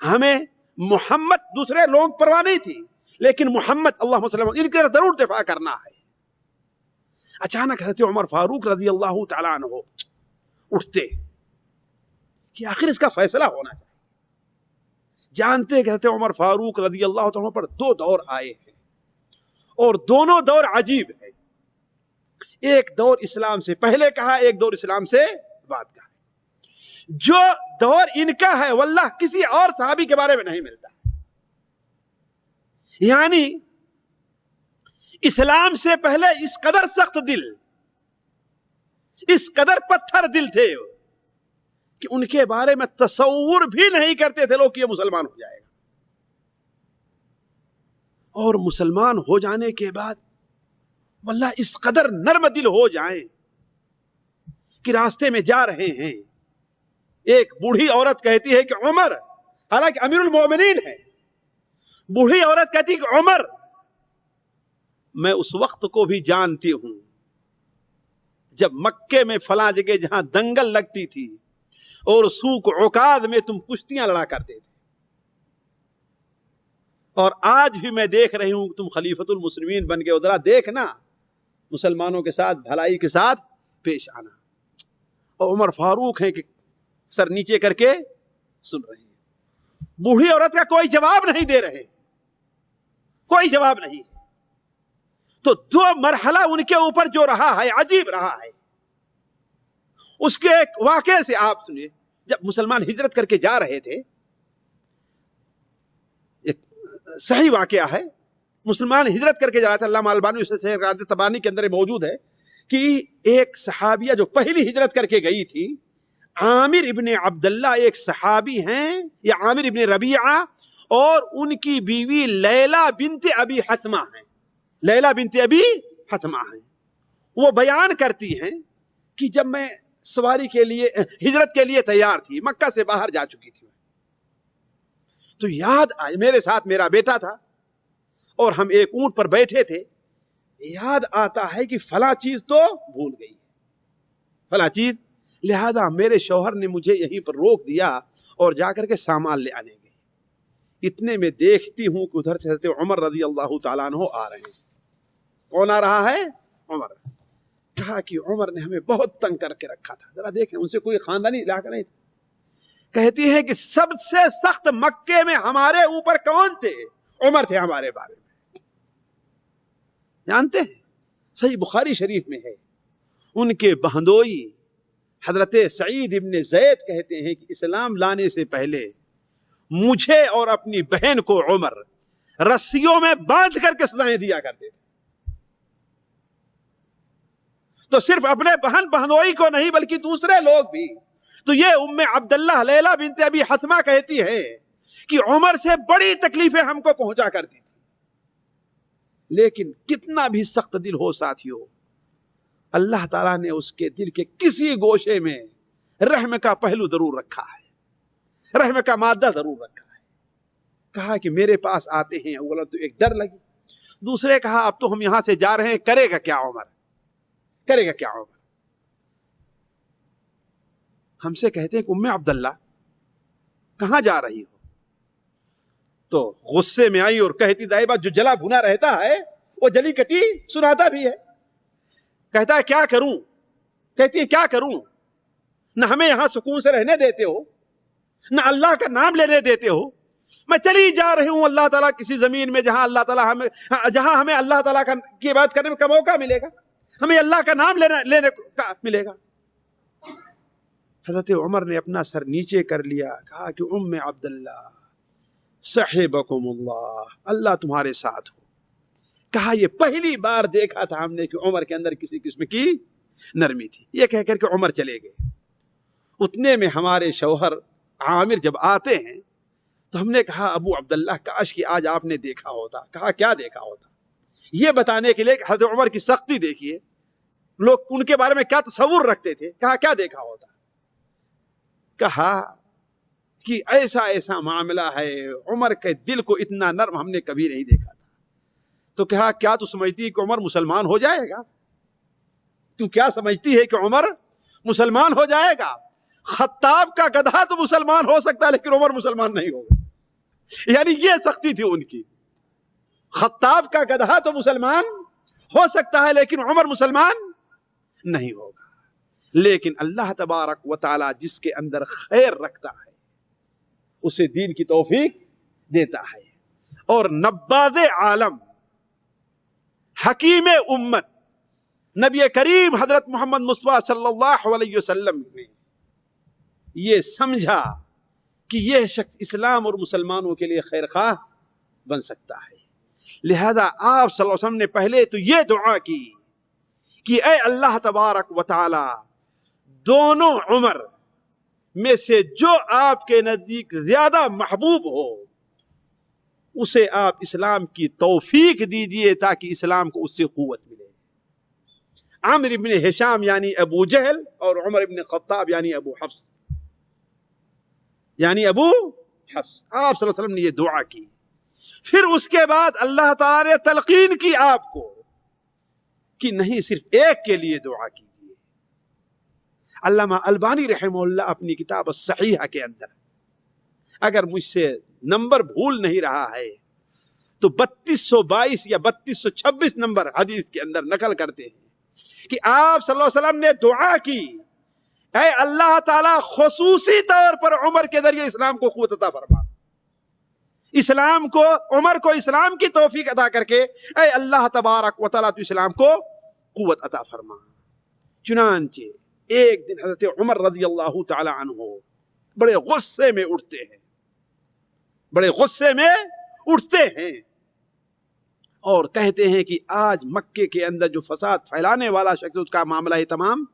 ہمیں محمد، دوسرے لوگ پرواہ نہیں تھی، لیکن محمد اللہم صلی اللہ علیہ وسلم ان کے ضرور دفاع کرنا ہے۔ اچانک حضرت عمر فاروق رضی اللہ تعالیٰ عنہ اٹھتے ہیں کہ آخر اس کا فیصلہ ہونا چاہیے۔ جانتے کہ حضرت عمر فاروق رضی اللہ تعالیٰ پر دو دور آئے ہیں، اور دونوں دور عجیب ہیں۔ ایک دور اسلام سے پہلے کا ہے، ایک دور اسلام سے بعد کا ہے۔ جو دور ان کا ہے واللہ کسی اور صحابی کے بارے میں نہیں ملتا، یعنی اسلام سے پہلے اس قدر سخت دل، اس قدر پتھر دل تھے کہ ان کے بارے میں تصور بھی نہیں کرتے تھے لوگ کہ یہ مسلمان ہو جائے گا، اور مسلمان ہو جانے کے بعد واللہ اس قدر نرم دل ہو جائیں کہ راستے میں جا رہے ہیں، ایک بوڑھی عورت کہتی ہے کہ عمر، حالانکہ امیر المومنین ہے، بوڑھی عورت کہتی ہے کہ عمر، میں اس وقت کو بھی جانتی ہوں جب مکے میں فلاں جگہ جہاں دنگل لگتی تھی اور سوق عکاظ میں تم کشتیاں لڑا کرتے تھے، اور آج بھی میں دیکھ رہی ہوں تم خلیفۃ المسلمین بن کے ادھر دیکھنا، مسلمانوں کے ساتھ بھلائی کے ساتھ پیش آنا۔ اور عمر فاروق ہیں کہ سر نیچے کر کے سن رہے ہیں، بوڑھی عورت کا کوئی جواب نہیں دے رہے، کوئی جواب نہیں۔ تو دو مرحلہ ان کے اوپر جو رہا ہے عجیب رہا ہے۔ اس کے ایک واقعے سے آپ سنیے، جب مسلمان ہجرت کر کے جا رہے تھے، ایک صحیح واقعہ ہے، مسلمان ہجرت کر کے جا رہا تھا، علامہ البانی اسے صحیح تبانی کے اندر موجود ہے کہ ایک صحابیہ جو پہلی ہجرت کر کے گئی تھی، عامر ابن عبداللہ ایک صحابی ہیں، یا عامر ابن ربیعہ، اور ان کی بیوی لیلہ بنت ابی حتمہ ہیں، لیلہ بنت ابی حتمہ ہیں۔ وہ بیان کرتی ہیں کہ جب میں سواری کے لیے، ہجرت کے لیے تیار تھی، مکہ سے باہر جا چکی تھی، تو یاد آئی، میرے ساتھ میرا بیٹا تھا اور ہم ایک اونٹ پر بیٹھے تھے، یاد آتا ہے کہ فلاں چیز تو بھول گئی ہے، فلاں چیز، لہذا میرے شوہر نے مجھے یہیں پر روک دیا اور جا کر کے سامان لے آنے گئے۔ اتنے میں دیکھتی ہوں کہ ادھر سے حضرت عمر رضی اللہ تعالیٰ عنہ آ رہے ہیں۔ کون آ رہا ہے؟ عمر۔ کہا کہ عمر نے ہمیں بہت تنگ کر کے رکھا تھا، ذرا دیکھیں، ان سے کوئی خاندانی علاقہ نہیں تھا۔ کہتی ہے کہ سب سے سخت مکے میں ہمارے اوپر کون تھے؟ عمر تھے ہمارے بارے میں، جانتے ہیں؟ صحیح بخاری شریف میں ہے، ان کے بہنوئی حضرت سعید ابن زید کہتے ہیں کہ اسلام لانے سے پہلے مجھے اور اپنی بہن کو عمر رسیوں میں باندھ کر کے سزائیں دیا کرتے تھے۔ تو صرف اپنے بہن بہنوئی کو نہیں بلکہ دوسرے لوگ بھی۔ تو یہ ام عبداللہ لیلہ بنت ابی حتمہ کہتی ہے کہ عمر سے بڑی تکلیفیں ہم کو پہنچا کرتی تھی، لیکن کتنا بھی سخت دل ہو ساتھیو، اللہ تعالیٰ نے اس کے دل کے کسی گوشے میں رحم کا پہلو ضرور رکھا ہے، رحم کا مادہ ضرور رکھا ہے۔ کہا کہ میرے پاس آتے ہیں، اولا تو ایک ڈر لگی، دوسرے کہا اب تو ہم یہاں سے جا رہے ہیں، کرے گا کیا عمر، کرے گا کیا عمر؟ ہم سے کہتے ہیں کہ ام عبداللہ کہاں جا رہی ہو؟ تو غصے میں آئی اور کہتی دائبہ جو جلا بھنا رہتا ہے وہ جلی کٹی سناتا بھی ہے۔ کہتا ہے کیا کروں؟ کہتی ہے کیا کروں؟ نہ ہمیں یہاں سکون سے رہنے دیتے ہو، نہ اللہ کا نام لینے دیتے ہو۔ میں چلی جا رہی ہوں اللہ تعالیٰ کسی زمین میں جہاں اللہ تعالیٰ ہمیں اللہ تعالیٰ کی بات کرنے کا موقع ملے گا، ہمیں اللہ کا نام لینے کا ملے گا۔ حضرت عمر نے اپنا سر نیچے کر لیا، کہا کہ ام عبداللہ صحبکم اللہ، اللہ تمہارے ساتھ ہو۔ کہا یہ پہلی بار دیکھا تھا ہم نے کہ عمر کے اندر کسی قسم کی نرمی تھی۔ یہ کہہ کر کے عمر چلے گئے۔ اتنے میں ہمارے شوہر عامر جب آتے ہیں تو ہم نے کہا ابو عبداللہ کاش کہ آج آپ نے دیکھا ہوتا۔ کہا کیا دیکھا ہوتا؟ یہ بتانے کے لیے کہ حضرت عمر کی سختی دیکھیے، لوگ ان کے بارے میں کیا تصور رکھتے تھے۔ کہا کیا دیکھا ہوتا؟ کہا کہ ایسا ایسا معاملہ ہے، عمر کے دل کو اتنا نرم ہم نے کبھی نہیں دیکھا تھا۔ تو کہا کیا تو سمجھتی ہے کہ عمر مسلمان ہو جائے گا؟ تو کیا سمجھتی ہے کہ عمر مسلمان ہو جائے گا؟ خطاب کا گدھا تو مسلمان ہو سکتا ہے لیکن عمر مسلمان نہیں ہوگا. یعنی یہ سختی تھی ان کی. خطاب کا گدھا تو مسلمان ہو سکتا ہے لیکن عمر مسلمان نہیں ہوگا. لیکن اللہ تبارک و تعالی جس کے اندر خیر رکھتا ہے اسے دین کی توفیق دیتا ہے. اور نباذ عالم حکیم امت نبی کریم حضرت محمد مصطفیٰ صلی اللہ علیہ وسلم نے یہ سمجھا کہ یہ شخص اسلام اور مسلمانوں کے لیے خیر خواہ بن سکتا ہے. لہذا آپ صلی اللہ علیہ وسلم نے پہلے تو یہ دعا کی کہ اے اللہ تبارک و تعالی دونوں عمر میں سے جو آپ کے نزدیک زیادہ محبوب ہو اسے آپ اسلام کی توفیق دیجیے تاکہ اسلام کو اس سے قوت ملے. عامر بن ہشام یعنی ابو جہل اور عمر بن خطاب یعنی ابو حفص آپ صلی اللہ علیہ وسلم نے یہ دعا کی. پھر اس کے بعد اللہ تعالی نے تلقین کی آپ کو کہ نہیں صرف ایک کے لیے دعا کیجیے. علامہ البانی رحمہ اللہ اپنی کتاب الصحیحہ کے اندر اگر مجھ سے نمبر بھول نہیں رہا ہے تو 3222 یا 3226 نمبر حدیث کے اندر نقل کرتے ہیں کہ آپ صلی اللہ علیہ وسلم نے دعا کی اے اللہ تعالیٰ خصوصی طور پر عمر کے ذریعے اسلام کو قوت عطا فرما. عمر کو اسلام کی توفیق عطا کر کے اے اللہ تبارک و تعالیٰ تو اسلام کو قوت عطا فرما. چنانچہ ایک دن حضرت عمر رضی اللہ تعالی عنہ بڑے غصے میں اٹھتے ہیں اور کہتے ہیں کہ آج مکے کے اندر جو فساد پھیلانے والا شخص اس کا معاملہ ہی تمام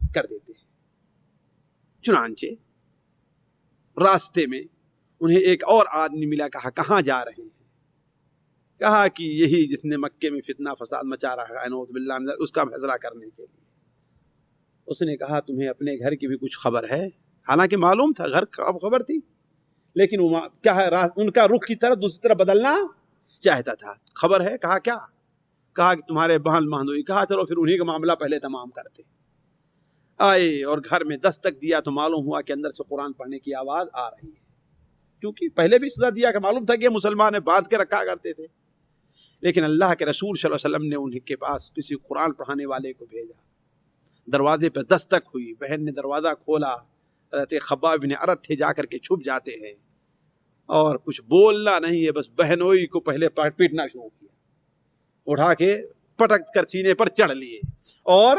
کر دیتے ہیں. چنانچہ راستے میں انہیں ایک اور آدمی ملا. کہا کہاں جا رہے ہیں؟ کہا کہ یہی جس نے مکے میں فتنہ فساد مچا رہا ہے نعوذ باللہ اس کا فیصلہ کرنے کے لیے. اس نے کہا تمہیں اپنے گھر کی بھی کچھ خبر ہے؟ حالانکہ معلوم تھا گھر خبر تھی لیکن کیا ہے ان کا رخ کی طرف دوسری طرف بدلنا چاہتا تھا. خبر ہے؟ کہا کیا؟ کہا کہ تمہارے بہن بہنوئی. کہا چلو پھر انہی کا معاملہ پہلے تمام کرتے. آئے اور گھر میں دستک دیا تو معلوم ہوا کہ اندر سے قرآن پڑھنے کی آواز آ رہی ہے. کیونکہ پہلے بھی سزا دیا کہ معلوم تھا کہ مسلمان باندھ کے رکھا کرتے تھے. لیکن اللہ کے رسول صلی اللہ علیہ وسلم نے ان کے پاس کسی قرآن پڑھانے والے کو بھیجا. دروازے پہ دستک ہوئی. بہن نے دروازہ کھولا. حضرت خباب بن ارد تھے جا کر کے چھپ جاتے ہیں اور کچھ بولنا نہیں ہے بس بہنوئی کو پہلے پیٹنا شروع کیا. اٹھا کے پٹک کر سینے پر چڑھ لیے اور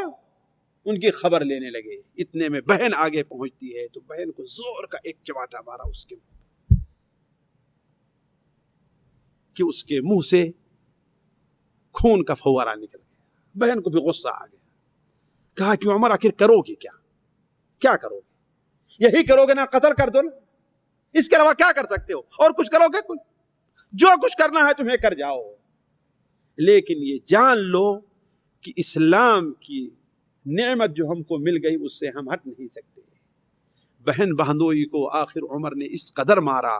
ان کی خبر لینے لگے. اتنے میں بہن آگے پہنچتی ہے تو بہن کو زور کا ایک چماٹا مارا اس کے منہ کہ اس کے منہ سے خون کا فوارہ نکل گیا. بہن کو بھی غصہ آ گیا. کہا کہ عمر آخر کرو گے کیا کرو گے؟ یہی کرو گے نا؟ قتل کر دو نا. اس کے علاوہ کیا کر سکتے ہو؟ اور کچھ کرو گے؟ جو کچھ کرنا ہے تمہیں کر جاؤ لیکن یہ جان لو کہ اسلام کی نعمت جو ہم کو مل گئی اس سے ہم ہٹ نہیں سکتے. بہن بہنوئی کو آخر عمر نے اس قدر مارا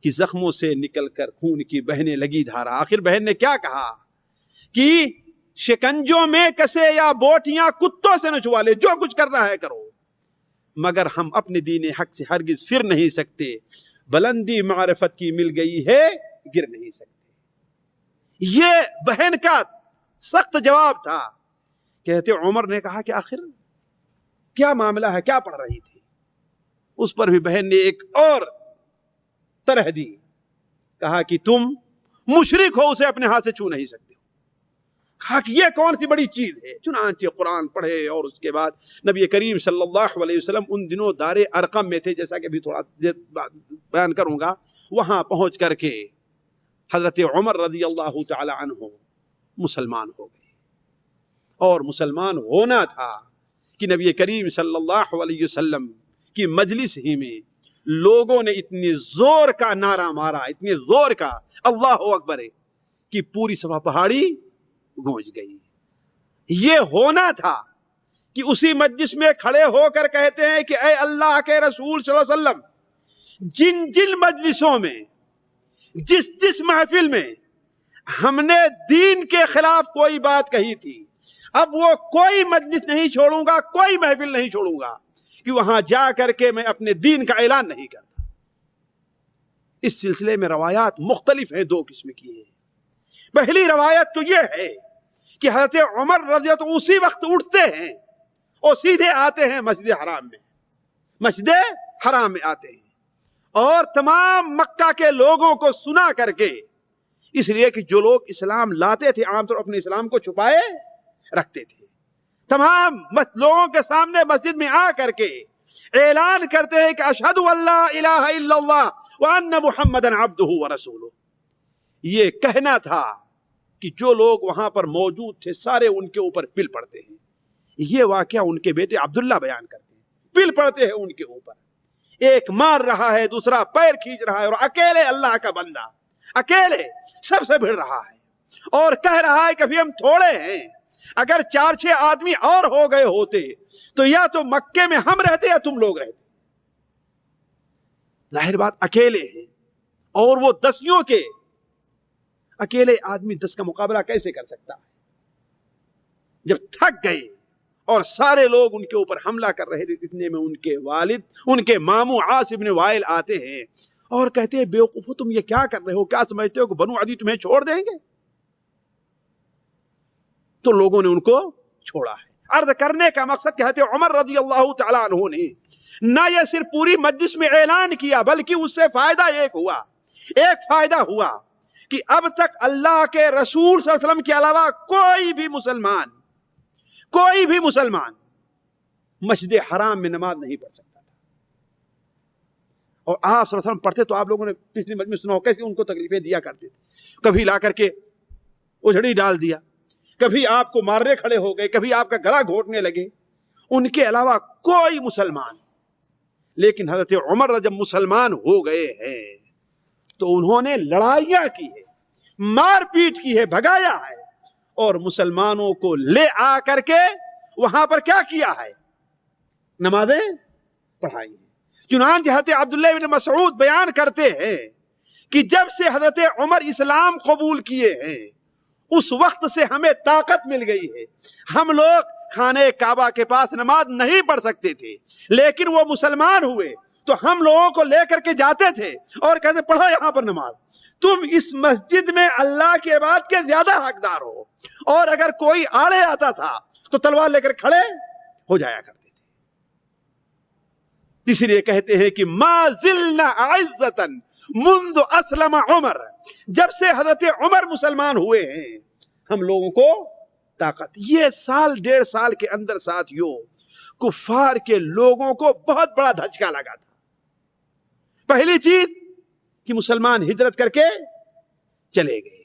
کہ زخموں سے نکل کر خون کی بہنے لگی دھارا. آخر بہن نے کیا کہا کہ شکنجوں میں کسے یا بوٹیاں کتوں سے نچوا لے, جو کچھ کرنا ہے کرو, مگر ہم اپنے دین حق سے ہرگز پھر نہیں سکتے. بلندی معرفت کی مل گئی ہے, گر نہیں سکتے. یہ بہن کا سخت جواب تھا. کہتے عمر نے کہا کہ آخر کیا معاملہ ہے, کیا پڑھ رہی تھی؟ اس پر بھی بہن نے ایک اور طرح دی, کہا کہ تم مشرک ہو, اسے اپنے ہاتھ سے چھو نہیں سکتے. کہا کہ یہ کون سی بڑی چیز ہے. چنانچہ قرآن پڑھے اور اس کے بعد نبی کریم صلی اللہ علیہ وسلم ان دنوں دار ارقم میں تھے, جیسا کہ ابھی تھوڑا دیر بیان کروں گا. وہاں پہنچ کر کے حضرت عمر رضی اللہ تعالی عنہ مسلمان ہو گئے. اور مسلمان ہونا تھا کہ نبی کریم صلی اللہ علیہ وسلم کی مجلس ہی میں لوگوں نے اتنی زور کا نعرہ مارا, اتنی زور کا اللہ اکبر, کہ پوری صفا پہاڑی گونج گئی. یہ ہونا تھا کہ اسی مجلس میں کھڑے ہو کر کہتے ہیں کہ اے اللہ کے رسول صلی اللہ علیہ وسلم, جن جن مجلسوں میں, جس جس محفل میں ہم نے دین کے خلاف کوئی بات کہی تھی، اب وہ کوئی مجلس نہیں چھوڑوں گا، کوئی محفل نہیں چھوڑوں گا کہ وہاں جا کر کے میں اپنے دین کا اعلان نہیں کرتا۔ اس سلسلے میں روایات مختلف ہیں، دو قسم کی ہیں۔ پہلی روایت تو یہ ہے کہ حضرت عمر رضی اللہ عنہ اسی وقت اٹھتے ہیں اور سیدھے آتے ہیں مسجد حرام میں، مسجد حرام میں آتے ہیں اور تمام مکہ کے لوگوں کو سنا کر کے، اس لیے کہ جو لوگ اسلام لاتے تھے عام طور اپنے اسلام کو چھپائے رکھتے تھے، تمام لوگوں کے سامنے مسجد میں آ کر کے اعلان کرتے ہیں کہ اشہد ان لا الہ الا اللہ وان محمدا عبدہ ورسولہ۔ یہ کہنا تھا کہ جو لوگ وہاں پر موجود تھے سارے ان کے اوپر پل پڑتے ہیں۔ یہ واقعہ ان کے بیٹے عبداللہ بیان کرتے ہیں، پل پڑتے ہیں ان کے اوپر، ایک مار رہا ہے، دوسرا پیر کھینچ رہا ہے، اور اکیلے اللہ کا بندہ اکیلے سب سے بھڑ رہا ہے اور کہہ رہا ہے کہ ابھی ہم تھوڑے ہیں، اگر 4-6 آدمی اور ہو گئے ہوتے تو یا تو مکے میں ہم رہتے یا تم لوگ رہتے۔ ظاہر بات اکیلے ہیں، اور وہ 10 کے اکیلے آدمی 10 کا مقابلہ کیسے کر سکتا ہے؟ جب تھک گئے اور سارے لوگ ان کے اوپر حملہ کر رہے تھے، اتنے میں ان کے والد، ان کے ماموں عاص بن وائل آتے ہیں اور کہتے ہیں بیوقوفو تم یہ کیا کر رہے ہو؟ کیا سمجھتے ہو کہ بنو عدی تمہیں چھوڑ دیں گے؟ تو لوگوں نے ان کو چھوڑا ہے۔ عرض کرنے کا مقصد کہ حضرت عمر رضی اللہ تعالیٰ عنہ نے نہ یہ صرف پوری مجلس میں اعلان کیا، بلکہ اس سے فائدہ ایک فائدہ ہوا کہ اب تک اللہ کے رسول صلی اللہ علیہ وسلم کے علاوہ کوئی بھی مسلمان مسجد حرام میں نماز نہیں پڑھ سکتا تھا۔ اور آپ صلی اللہ علیہ وسلم پڑھتے تو آپ لوگوں نے پچھلی مجلس میں سنا ہو کیسے ان کو تکلیفیں دیا کرتے تھے، کبھی لا کر کے اجڑی ڈال دیا، کبھی آپ کو مارنے کھڑے ہو گئے، کبھی آپ کا گلا گھونٹنے لگے، ان کے علاوہ کوئی مسلمان۔ لیکن حضرت عمر جب مسلمان ہو گئے ہیں تو انہوں نے لڑائیاں کی ہے، مار پیٹ کی ہے، بھگایا ہے، اور مسلمانوں کو لے آ کر کے وہاں پر کیا کیا ہے؟ نمازیں پڑھائی ہیں۔ چنانچہ حضرت عبداللہ بن مسعود بیان کرتے ہیں کہ جب سے حضرت عمر اسلام قبول کیے ہیں اس وقت سے ہمیں طاقت مل گئی ہے۔ ہم لوگ خانہ کعبہ کے پاس نماز نہیں پڑھ سکتے تھے، لیکن وہ مسلمان ہوئے تو ہم لوگوں کو لے کر کے جاتے تھے اور کہتے پڑھو یہاں پر نماز، تم اس مسجد میں اللہ کے عبادت کے زیادہ حقدار ہو۔ اور اگر کوئی آڑے آتا تھا تو تلوار لے کر کھڑے ہو جایا کرتے تھے۔ اس لیے کہتے ہیں کہ ما زلنا عزتا منذ اسلم عمر، جب سے حضرت عمر مسلمان ہوئے ہیں ہم لوگوں کو طاقت۔ یہ 1.5 سال کے اندر ساتھیوں کفار کے لوگوں کو بہت بڑا دھچکا لگا تھا۔ پہلی چیز کہ مسلمان ہجرت کر کے چلے گئے،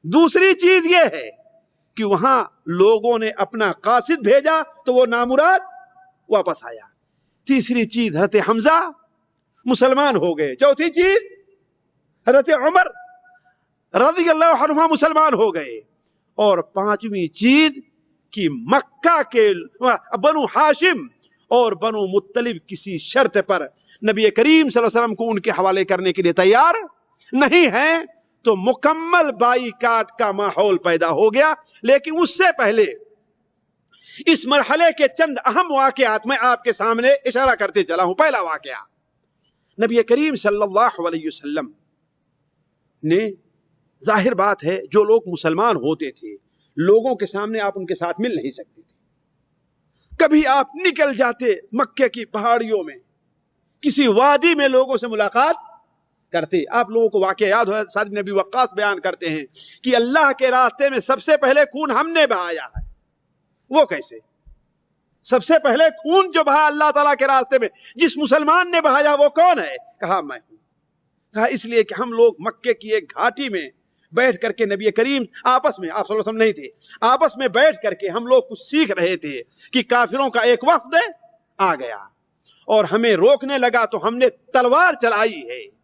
دوسری چیز یہ ہے کہ وہاں لوگوں نے اپنا قاصد بھیجا تو وہ نامراد واپس آیا، تیسری چیز حضرت حمزہ مسلمان ہو گئے، چوتھی چیز حضرت عمر رضی اللہ عنہ مسلمان ہو گئے، اور پانچویں چیز کہ مکہ کے بنو ہاشم اور بنو مطلب کسی شرط پر نبی کریم صلی اللہ علیہ وسلم کو ان کے حوالے کرنے کے لیے تیار نہیں ہیں، تو مکمل بائی کاٹ کا ماحول پیدا ہو گیا۔ لیکن اس سے پہلے اس مرحلے کے چند اہم واقعات میں آپ کے سامنے اشارہ کرتے چلا ہوں۔ پہلا واقعہ، نبی کریم صلی اللہ علیہ وسلم نے، ظاہر بات ہے جو لوگ مسلمان ہوتے تھے لوگوں کے سامنے آپ ان کے ساتھ مل نہیں سکتے تھے، کبھی آپ نکل جاتے مکے کی پہاڑیوں میں کسی وادی میں لوگوں سے ملاقات کرتے۔ آپ لوگوں کو واقعہ یاد ہو، سعد بن ابی وقاص بیان کرتے ہیں کہ اللہ کے راستے میں سب سے پہلے خون ہم نے بہایا ہے۔ وہ کیسے؟ سب سے پہلے خون جو بہا اللہ تعالیٰ کے راستے میں جس مسلمان نے بہایا وہ کون ہے؟ کہا میں ہوں۔ کہا اس لیے کہ ہم لوگ مکے کی ایک گھاٹی میں بیٹھ کر کے نبی کریم آپس میں، آپ صلی اللہ علیہ وسلم نہیں تھے، آپس میں بیٹھ کر کے ہم لوگ کچھ سیکھ رہے تھے کہ کافروں کا ایک وفد آ گیا اور ہمیں روکنے لگا تو ہم نے تلوار چلائی ہے،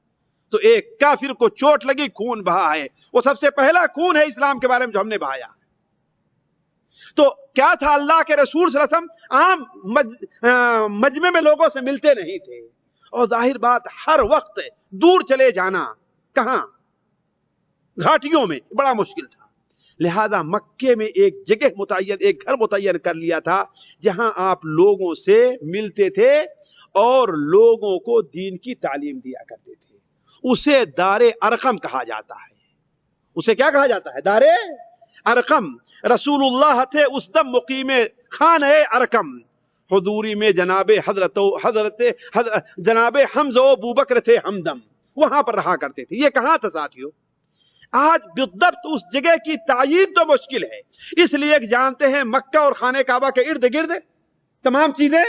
تو ایک کافر کو چوٹ لگی، خون بہا ہے، وہ سب سے پہلا خون ہے اسلام کے بارے میں جو ہم نے بہایا۔ تو کیا تھا، اللہ کے رسول صلی اللہ علیہ وسلم عام مجمع میں لوگوں سے ملتے نہیں تھے، اور ظاہر بات ہر وقت دور چلے جانا، کہاں؟ گھاٹیوں میں بڑا مشکل تھا، لہذا مکے میں ایک جگہ متعین، ایک گھر متعین کر لیا تھا جہاں آپ لوگوں سے ملتے تھے اور لوگوں کو دین کی تعلیم دیا کرتے تھے۔ اسے دار ارقم کہا جاتا ہے۔ اسے کیا کہا جاتا ہے؟ دار ارقم۔ رسول اللہ تھے اس دم مقیم خانہ ارقم، حضوری میں جناب جناب حمزہ و ابوبکر تھے ہمدم، وہاں پر رہا کرتے تھے۔ یہ کہاں تھا ساتھیو؟ آج بالضبط اس جگہ کی تعیین تو مشکل ہے، اس لیے جانتے ہیں مکہ اور خانہ کعبہ کے ارد گرد تمام چیزیں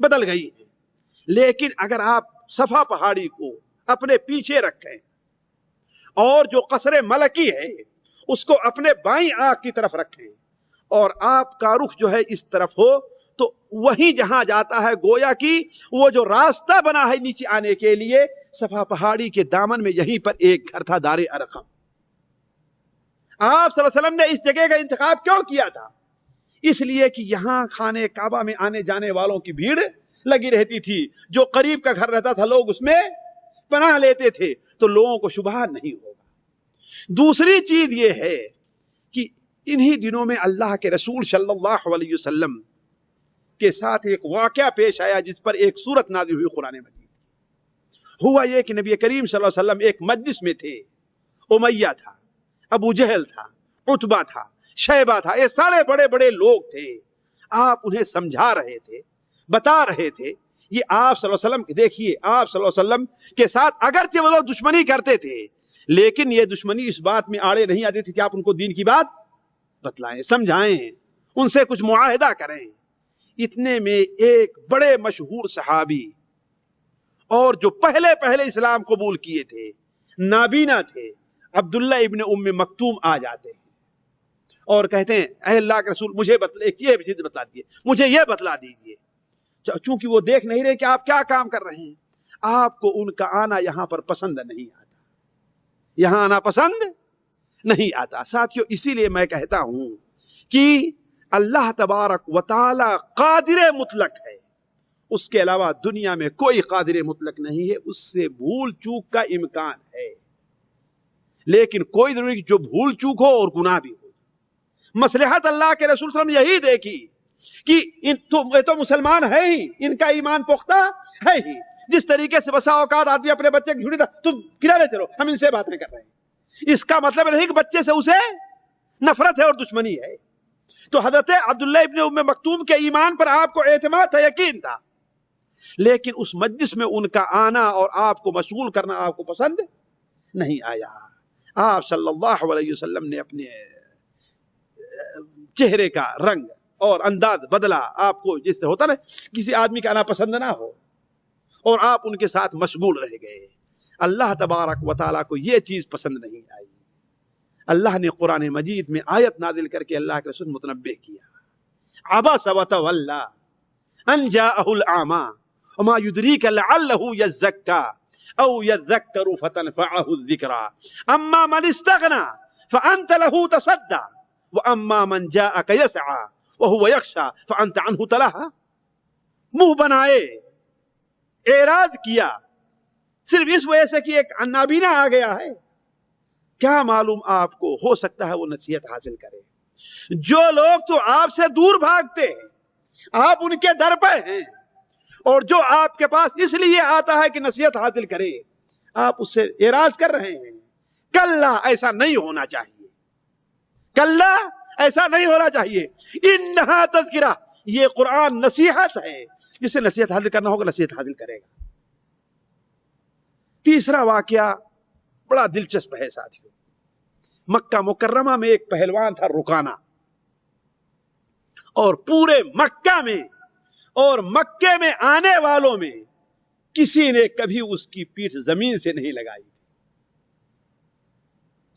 بدل گئی ہیں، لیکن اگر آپ صفا پہاڑی کو اپنے پیچھے رکھیں اور جو قصر ملکی ہے اس کو اپنے بائیں آنکھ کی طرف رکھیں اور آپ کا رخ جو ہے اس طرف ہو، تو وہیں جہاں جاتا ہے گویا کی وہ جو راستہ بنا ہے نیچے آنے کے لیے، صفا پہاڑی کے دامن میں یہیں پر ایک گھر تھا، دار ارقم۔ آپ صلی اللہ علیہ وسلم نے اس جگہ کا انتخاب کیوں کیا تھا؟ اس لیے کہ یہاں خانہ کعبہ میں آنے جانے والوں کی بھیڑ لگی رہتی تھی، جو قریب کا گھر رہتا تھا لوگ اس میں پناہ لیتے تھے، تو لوگوں کو شبہات نہیں ہوگا۔ دوسری چیز یہ ہے کہ انہی دنوں میں اللہ کے رسول صلی اللہ علیہ وسلم کے ساتھ ایک واقعہ پیش آیا جس پر ایک سورت نازل ہوئی قرآن مجید۔ ہوا یہ کہ نبی کریم صلی اللہ علیہ وسلم ایک مجلس میں تھے، امیہ تھا، ابو جہل تھا، عتبہ تھا، شیبہ تھا، یہ سارے بڑے بڑے لوگ تھے۔ آپ انہیں سمجھا رہے تھے، بتا رہے تھے، یہ آپ صلی اللہ علیہ وسلم دیکھیے، آپ صلی اللہ علیہ وسلم کے ساتھ اگرچہ وہ لوگ دشمنی کرتے تھے، لیکن یہ دشمنی اس بات میں آڑے نہیں آتی تھی کہ آپ ان کو دین کی بات بتلائیں، سمجھائیں، ان سے کچھ معاہدہ کریں۔ اتنے میں ایک بڑے مشہور صحابی اور جو پہلے اسلام قبول کیے تھے، نابینا تھے، عبداللہ ابن ام مکتوم آ جاتے ہیں اور کہتے ہیں اے اللہ کے رسول مجھے یہ چیز بتلا دیجیے، مجھے یہ بتلا دیجیے۔ چونکہ وہ دیکھ نہیں رہے کہ آپ کیا کام کر رہے ہیں، آپ کو ان کا آنا یہاں پر پسند نہیں آتا، یہاں آنا پسند نہیں آتا۔ ساتھیو، اسی لیے میں کہتا ہوں کہ اللہ تبارک و تعالی قادر مطلق ہے، اس کے علاوہ دنیا میں کوئی قادر مطلق نہیں ہے، اس سے بھول چوک کا امکان ہے، لیکن کوئی ضروری جو بھول چوک ہو اور گناہ بھی ہو۔ مصلحت اللہ کے رسول صلی اللہ علیہ وسلم یہی دیکھی کہ یہ تو مسلمان ہے ہی، ان کا ایمان پختہ ہے ہی۔ جس طریقے سے بسا اوقات آدمی اپنے بچے کی جھوڑی تم کنارے چلو، ہم ان سے باتیں کر رہے ہیں، اس کا مطلب نہیں کہ بچے سے اسے نفرت ہے اور دشمنی ہے۔ تو حضرت عبداللہ ابن ام مکتوم کے ایمان پر آپ کو اعتماد تھا، یقین تھا، لیکن اس مجلس میں ان کا آنا اور آپ کو مشغول کرنا آپ کو پسند نہیں آیا۔ آپ صلی اللہ علیہ وسلم نے اپنے چہرے کا رنگ اور انداز بدلا، آپ کو جس سے ہوتا نا کسی آدمی کا آنا پسند نہ ہو، اور آپ ان کے ساتھ مشغول رہ گئے۔ اللہ تبارک و تعالیٰ کو یہ چیز پسند نہیں آئی۔ اللہ نے قرآن مجید میں آیت نازل کر کے اللہ کے رسول متنبہ کیا، عبس وتولی ان جاءہ الاعمی وما یدریک لعلہ یزکا او یذکر فتنفعہ الذکری اما من استغنی فانت له تصدی واما من جاءک یسعی وهو یخشی فانت عنہ تلہی۔ منہ بنائے، اعراض کیا، صرف اس وجہ سے کہ ایک نابینا آ گیا ہے، کیا معلوم آپ کو، ہو سکتا ہے وہ نصیحت حاصل کرے۔ جو لوگ تو آپ سے دور بھاگتے ہیں، آپ ان کے در پہ ہیں، اور جو آپ کے پاس اس لیے آتا ہے کہ نصیحت حاصل کرے، آپ اس سے اعراض کر رہے ہیں۔ کلا، ایسا نہیں ہونا چاہیے، کلا ایسا نہیں ہونا چاہیے۔ انہا تذکرہ، یہ قرآن نصیحت ہے، جسے نصیحت حاصل کرنا ہوگا نصیحت حاصل کرے گا۔ تیسرا واقعہ بڑا دلچسپ ہے ساتھیو۔ مکہ مکرمہ میں ایک پہلوان تھا رکانہ، اور پورے مکہ میں اور مکے میں آنے والوں میں کسی نے کبھی اس کی پیٹھ زمین سے نہیں لگائی تھی۔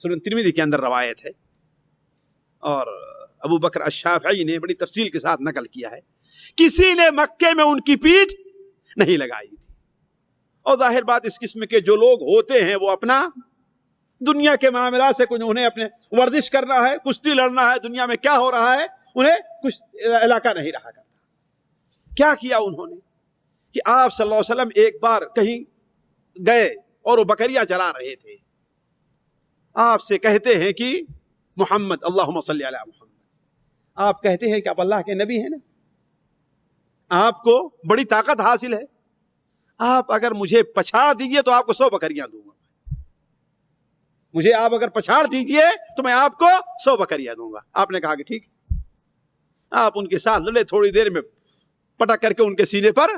سنن ترمذی کے اندر روایت ہے، اور ابو بکر الشافعی نے بڑی تفصیل کے ساتھ نقل کیا ہے، کسی نے مکے میں ان کی پیٹھ نہیں لگائی تھی۔ اور ظاہر بات اس قسم کے جو لوگ ہوتے ہیں وہ اپنا دنیا کے معاملات سے کچھ، انہیں اپنے ورزش کرنا ہے، کشتی لڑنا ہے، دنیا میں کیا ہو رہا ہے انہیں کچھ علاقہ نہیں رہا کرتا۔ کیا کیا انہوں نے کہ آپ صلی اللہ علیہ وسلم ایک بار کہیں گئے اور وہ بکریاں چرا رہے تھے، آپ سے کہتے ہیں کہ محمد اللہم صلی علی محمد، آپ کہتے ہیں کہ آپ اللہ کے نبی ہیں نا، آپ کو بڑی طاقت حاصل ہے، آپ اگر مجھے پچھاڑ دیجئے تو آپ کو 100 بکریاں دوں گا، مجھے آپ اگر پچھاڑ دیجئے تو میں آپ کو 100 بکریاں دوں گا۔ آپ نے کہا کہ ٹھیک، آپ ان کے ساتھ لڑے، تھوڑی دیر میں پٹک کر کے ان کے سینے پر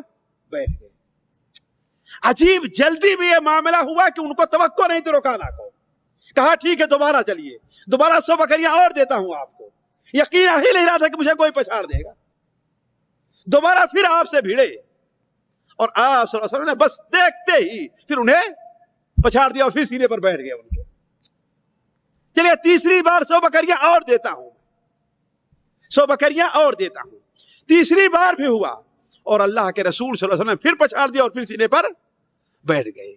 بیٹھ گئے۔ عجیب جلدی میں یہ معاملہ ہوا کہ ان کو توقع نہیں تھی رکانا کو، کہا ٹھیک ہے دوبارہ چلیے، دوبارہ 100 بکریاں اور دیتا ہوں آپ کو، یقین ہی نہیں رہا تھا کہ مجھے کوئی پچھاڑ دے گا۔ دوبارہ پھر آپ سے بھیڑے اور آپ صلی اللہ علیہ وسلم نے بس دیکھتے ہی پھر انہیں پچھاڑ دیا اور پھر سینے پر بیٹھ گئے ان کے۔ چلیے تیسری بار 100 بکریاں اور دیتا ہوں، 100 بکریاں اور دیتا ہوں۔ تیسری بار بھی ہوا اور اللہ کے رسول صلی اللہ علیہ وسلم نے پھر پچھاڑ دیا اور پھر سینے پر بیٹھ گئے۔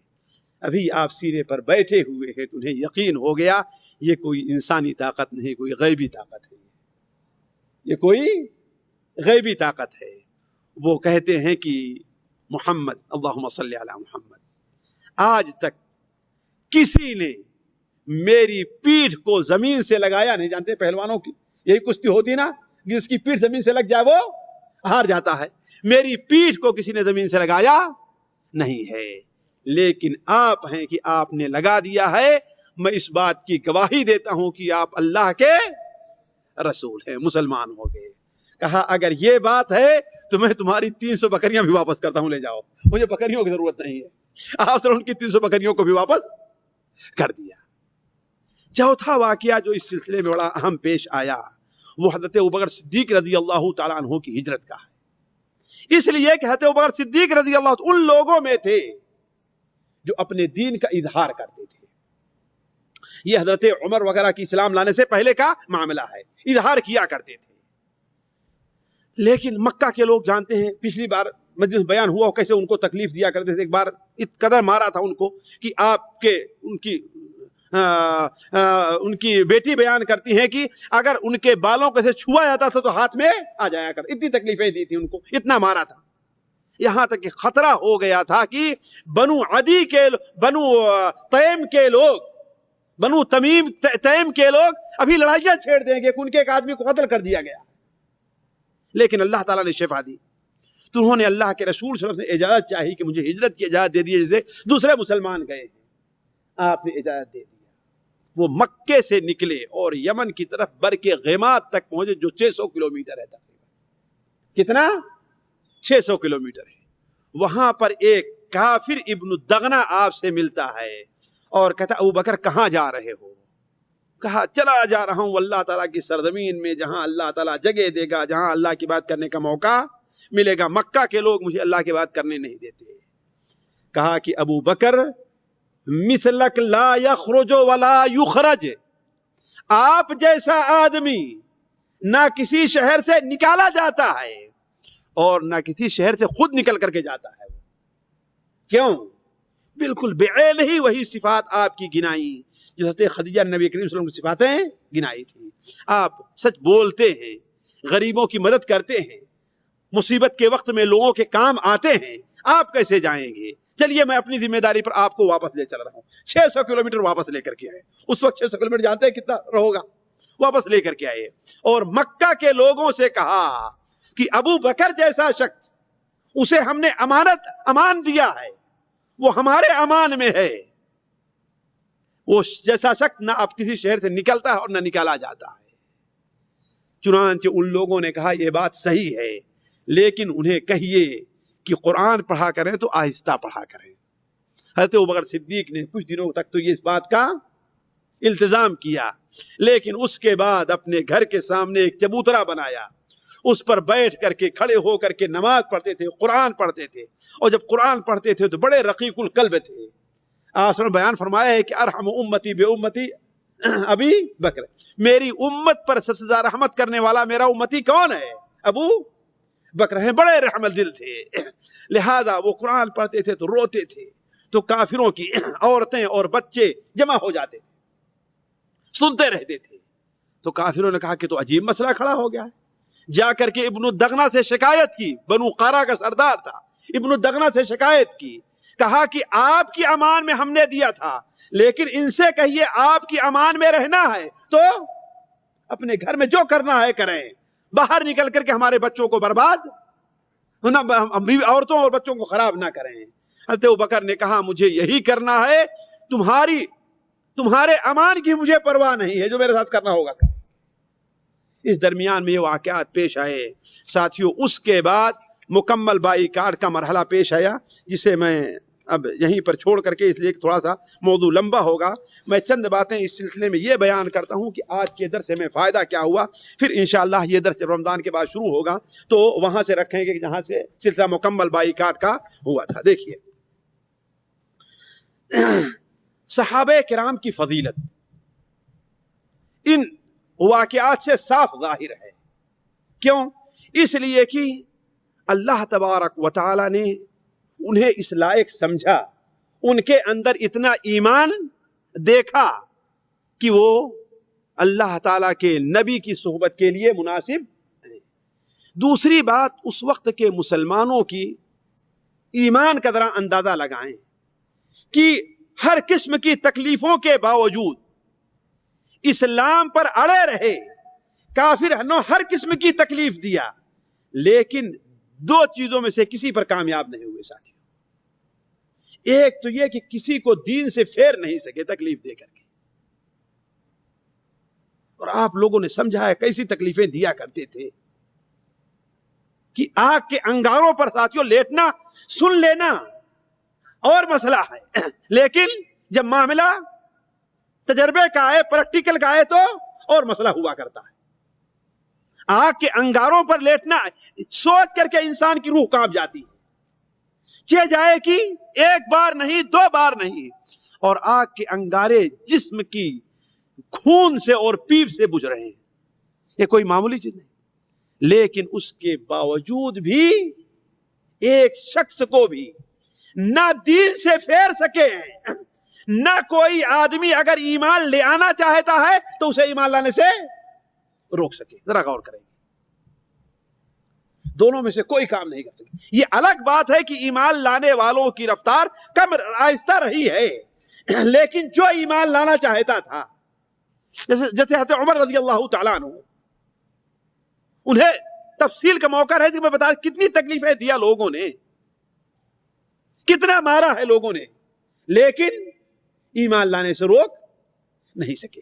ابھی آپ سینے پر بیٹھے ہوئے ہیں تو انہیں یقین ہو گیا یہ کوئی انسانی طاقت نہیں، کوئی غیبی طاقت ہے، یہ کوئی غیبی طاقت ہے۔ وہ کہتے ہیں کہ محمد اللہم صلی علی محمد، آج تک کسی نے میری پیٹھ کو زمین سے لگایا نہیں، جانتے پہلوانوں کی یہی کشتی ہوتی نا، جس کی پیٹھ زمین سے لگ جائے وہ ہار جاتا ہے، میری پیٹھ کو کسی نے زمین سے لگایا نہیں ہے، لیکن آپ ہیں کہ آپ نے لگا دیا ہے۔ میں اس بات کی گواہی دیتا ہوں کہ آپ اللہ کے رسول ہیں، مسلمان ہو گئے۔ کہا اگر یہ بات ہے تو میں تمہاری 300 بکریاں بھی واپس کرتا ہوں، لے جاؤ، مجھے بکریوں کی ضرورت نہیں ہے۔ آپ نے ان کی 300 بکریوں کو بھی واپس کر دیا۔ چوتھا واقعہ جو اس سلسلے میں بڑا اہم پیش آیا وہ حضرت ابوبکر صدیق رضی اللہ تعالیٰ عنہ کی ہجرت کا ہے، اس لیے کہ حضرت ابوبکر صدیق رضی اللہ عنہ ان لوگوں میں تھے جو اپنے دین کا اظہار کرتے تھے۔ یہ حضرت عمر وغیرہ کی اسلام لانے سے پہلے کا معاملہ ہے، اظہار کیا کرتے تھے۔ لیکن مکہ کے لوگ جانتے ہیں، پچھلی بار مجلس بیان ہوا کیسے ان کو تکلیف دیا کرتے تھے، ایک بار اس قدر مارا تھا ان کو کہ آپ کے ان کی بیٹی بیان کرتی ہیں کہ اگر ان کے بالوں کو سے چھوا جاتا تھا تو ہاتھ میں آ جایا کرتا، اتنی تکلیفیں دی تھی ان کو، اتنا مارا تھا، یہاں تک کہ خطرہ ہو گیا تھا کہ بنو عدی کے بنو تیم کے لوگ، بنو تیم کے لوگ ابھی لڑائیاں چھیڑ دیں گے کہ ان کے ایک آدمی کو قتل کر دیا گیا، لیکن اللہ تعالیٰ نے شفا دی۔ تو انہوں نے اللہ کے رسول صلی اللہ علیہ وسلم سے اجازت چاہی کہ مجھے ہجرت کی اجازت دے دیجیے، جیسے دوسرے مسلمان گئے ہیں، آپ نے اجازت دے دی۔ وہ مکے سے نکلے اور یمن کی طرف برق غیمات تک پہنچے، جو 600 کلومیٹر ہے تقریباً۔ کتنا؟ 600 کلومیٹر ہے۔ وہاں پر ایک کافر ابن دغنہ آپ سے ملتا ہے اور کہتا ابو بکر کہاں جا رہے ہو؟ کہا چلا جا رہا ہوں اللہ تعالیٰ کی سرزمین میں، جہاں اللہ تعالیٰ جگہ دے گا، جہاں اللہ کی بات کرنے کا موقع ملے گا، مکہ کے لوگ مجھے اللہ کی بات کرنے نہیں دیتے۔ کہا کہ ابو بکر مثلک لا یخرج ولا یخرج، آپ جیسا آدمی نہ کسی شہر سے نکالا جاتا ہے اور نہ کسی شہر سے خود نکل کر کے جاتا ہے۔ کیوں؟ بالکل بعین ہی وہی صفات آپ کی گنائی جو حضرت خدیجہ نبی کریم صلی اللہ علیہ وسلم کی صفاتیں گنائی تھی۔ آپ سچ بولتے ہیں، غریبوں کی مدد کرتے ہیں، مصیبت کے وقت میں لوگوں کے کام آتے ہیں، آپ کیسے جائیں گے؟ چلیے میں اپنی ذمہ داری پر آپ کو واپس لے چل رہا ہوں۔ 600 کلومیٹر واپس لے کر کے آئے، اس وقت 600 کلومیٹر جانتے ہیں کتنا رہوگا، واپس لے کر کے آئے اور مکہ کے لوگوں سے کہا کہ ابو بکر جیسا شخص، اسے ہم نے امان دیا ہے، وہ ہمارے امان میں ہے، وہ جیسا شخص نہ اب کسی شہر سے نکلتا ہے اور نہ نکالا جاتا ہے۔ چنانچہ ان لوگوں نے کہا یہ بات صحیح ہے، لیکن انہیں کہیے کہ قرآن پڑھا کریں تو آہستہ پڑھا کریں۔ حضرت ابوبکر صدیق نے کچھ دنوں تک تو یہ اس بات کا التزام کیا، لیکن اس کے بعد اپنے گھر کے سامنے ایک چبوترا بنایا، اس پر بیٹھ کر کے کھڑے ہو کر کے نماز پڑھتے تھے، قرآن پڑھتے تھے، اور جب قرآن پڑھتے تھے تو بڑے رقیق القلب تھے۔ آپ نے بیان فرمایا ہے کہ ارحم امتی بے امتی ابی بکر، میری امت پر سب سے زیادہ رحمت کرنے والا میرا امتی کون ہے؟ ابو بکر ہیں، بڑے رحمت دل تھے، لہذا وہ قرآن پڑھتے تھے تو روتے تھے، تو کافروں کی عورتیں اور بچے جمع ہو جاتے تھے، سنتے رہتے تھے۔ تو کافروں نے کہا کہ تو عجیب مسئلہ کھڑا ہو گیا ہے، جا کر کے ابن الدغنہ سے شکایت کی، بنو قارا کا سردار تھا، ابن الدغنہ سے شکایت کی کہا کہ آپ کی امان میں ہم نے دیا تھا، لیکن ان سے کہیے آپ کی امان میں رہنا ہے تو اپنے گھر میں جو کرنا ہے کریں، باہر نکل کر کے ہمارے بچوں کو برباد عورتوں اور بچوں کو خراب نہ کریں۔ حضرت ابوبکر نے کہا مجھے یہی کرنا ہے، تمہارے امان کی مجھے پرواہ نہیں ہے، جو میرے ساتھ کرنا ہوگا کریں۔ اس درمیان میں یہ واقعات پیش آئے ساتھیوں۔ اس کے بعد مکمل بائیکاٹ کا مرحلہ پیش آیا، جسے میں اب یہیں پر چھوڑ کر کے، اس لیے تھوڑا سا موضوع لمبا ہوگا، میں چند باتیں اس سلسلے میں یہ بیان کرتا ہوں کہ آج کے درس میں فائدہ کیا ہوا۔ پھر انشاءاللہ یہ درس جب رمضان کے بعد شروع ہوگا تو وہاں سے رکھیں گے جہاں سے سلسلہ مکمل بائیکاٹ کا ہوا تھا۔ دیکھیے صحابہ کرام کی فضیلت ان واقعات سے صاف ظاہر ہے۔ کیوں؟ اس لیے کہ اللہ تبارک و تعالی نے انہیں اس لائق سمجھا، ان کے اندر اتنا ایمان دیکھا کہ وہ اللہ تعالیٰ کے نبی کی صحبت کے لیے مناسب ہے۔ دوسری بات، اس وقت کے مسلمانوں کی ایمان کا ذرا اندازہ لگائیں کہ ہر قسم کی تکلیفوں کے باوجود اسلام پر اڑے رہے، کافر نو ہر قسم کی تکلیف دیا، لیکن دو چیزوں میں سے کسی پر کامیاب نہیں ہوئے ساتھیوں۔ ایک تو یہ کہ کسی کو دین سے پھیر نہیں سکے تکلیف دے کر کے، اور آپ لوگوں نے سمجھا ہے کیسی تکلیفیں دیا کرتے تھے کہ آگ کے انگاروں پر ساتھیوں لیٹنا سن لینا اور مسئلہ ہے، لیکن جب معاملہ تجربے کا ہے، پریکٹیکل کا ہے، تو اور مسئلہ ہوا کرتا ہے۔ آگ کے انگاروں پر لیٹنا سوچ کر کے انسان کی روح کانپ جاتی ہے، چہ جائے کہ ایک بار نہیں، دو بار نہیں، اور آگ کے انگارے جسم کی خون سے اور پیپ سے بجھ رہے ہیں، یہ کوئی معمولی چیز نہیں۔ لیکن اس کے باوجود بھی ایک شخص کو بھی نہ دین سے پھیر سکے ہیں، نہ کوئی آدمی اگر ایمان لے آنا چاہتا ہے تو اسے ایمان لانے سے روک سکے۔ ذرا غور کریں گے، دونوں میں سے کوئی کام نہیں کر سکے۔ یہ الگ بات ہے کہ ایمان لانے والوں کی رفتار کم آہستہ رہی ہے، لیکن جو ایمان لانا چاہتا تھا، جیسے حضرت عمر رضی اللہ تعالیٰ عنہ، انہیں تفصیل کا موقع ہے کہ میں بتا کتنی تکلیفیں دیا لوگوں نے، کتنا مارا ہے لوگوں نے، لیکن ایمان لانے سے روک نہیں سکے۔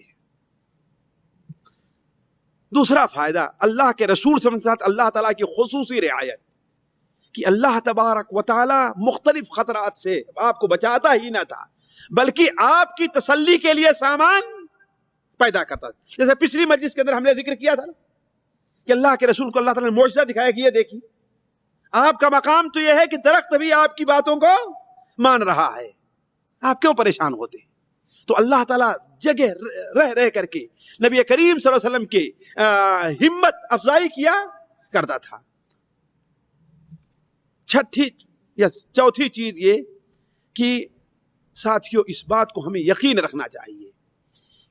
دوسرا فائدہ، اللہ کے رسول صلی اللہ علیہ وسلم کے ساتھ اللہ تعالیٰ کی خصوصی رعایت، کہ اللہ تبارک و تعالیٰ مختلف خطرات سے آپ کو بچاتا ہی نہ تھا، بلکہ آپ کی تسلی کے لیے سامان پیدا کرتا تھا۔ جیسے پچھلی مجلس کے اندر ہم نے ذکر کیا تھا کہ اللہ کے رسول کو اللہ تعالیٰ نے معجزہ دکھایا کہ یہ دیکھیے، آپ کا مقام تو یہ ہے کہ درخت بھی آپ کی باتوں کو مان رہا ہے، آپ کیوں پریشان ہوتے؟ تو اللہ تعالیٰ جگہ رہ کر کے نبی کریم صلی اللہ علیہ وسلم کی ہمت افزائی کیا کرتا تھا۔ چوتھی چیز یہ کہ ساتھیوں اس بات کو ہمیں یقین رکھنا چاہیے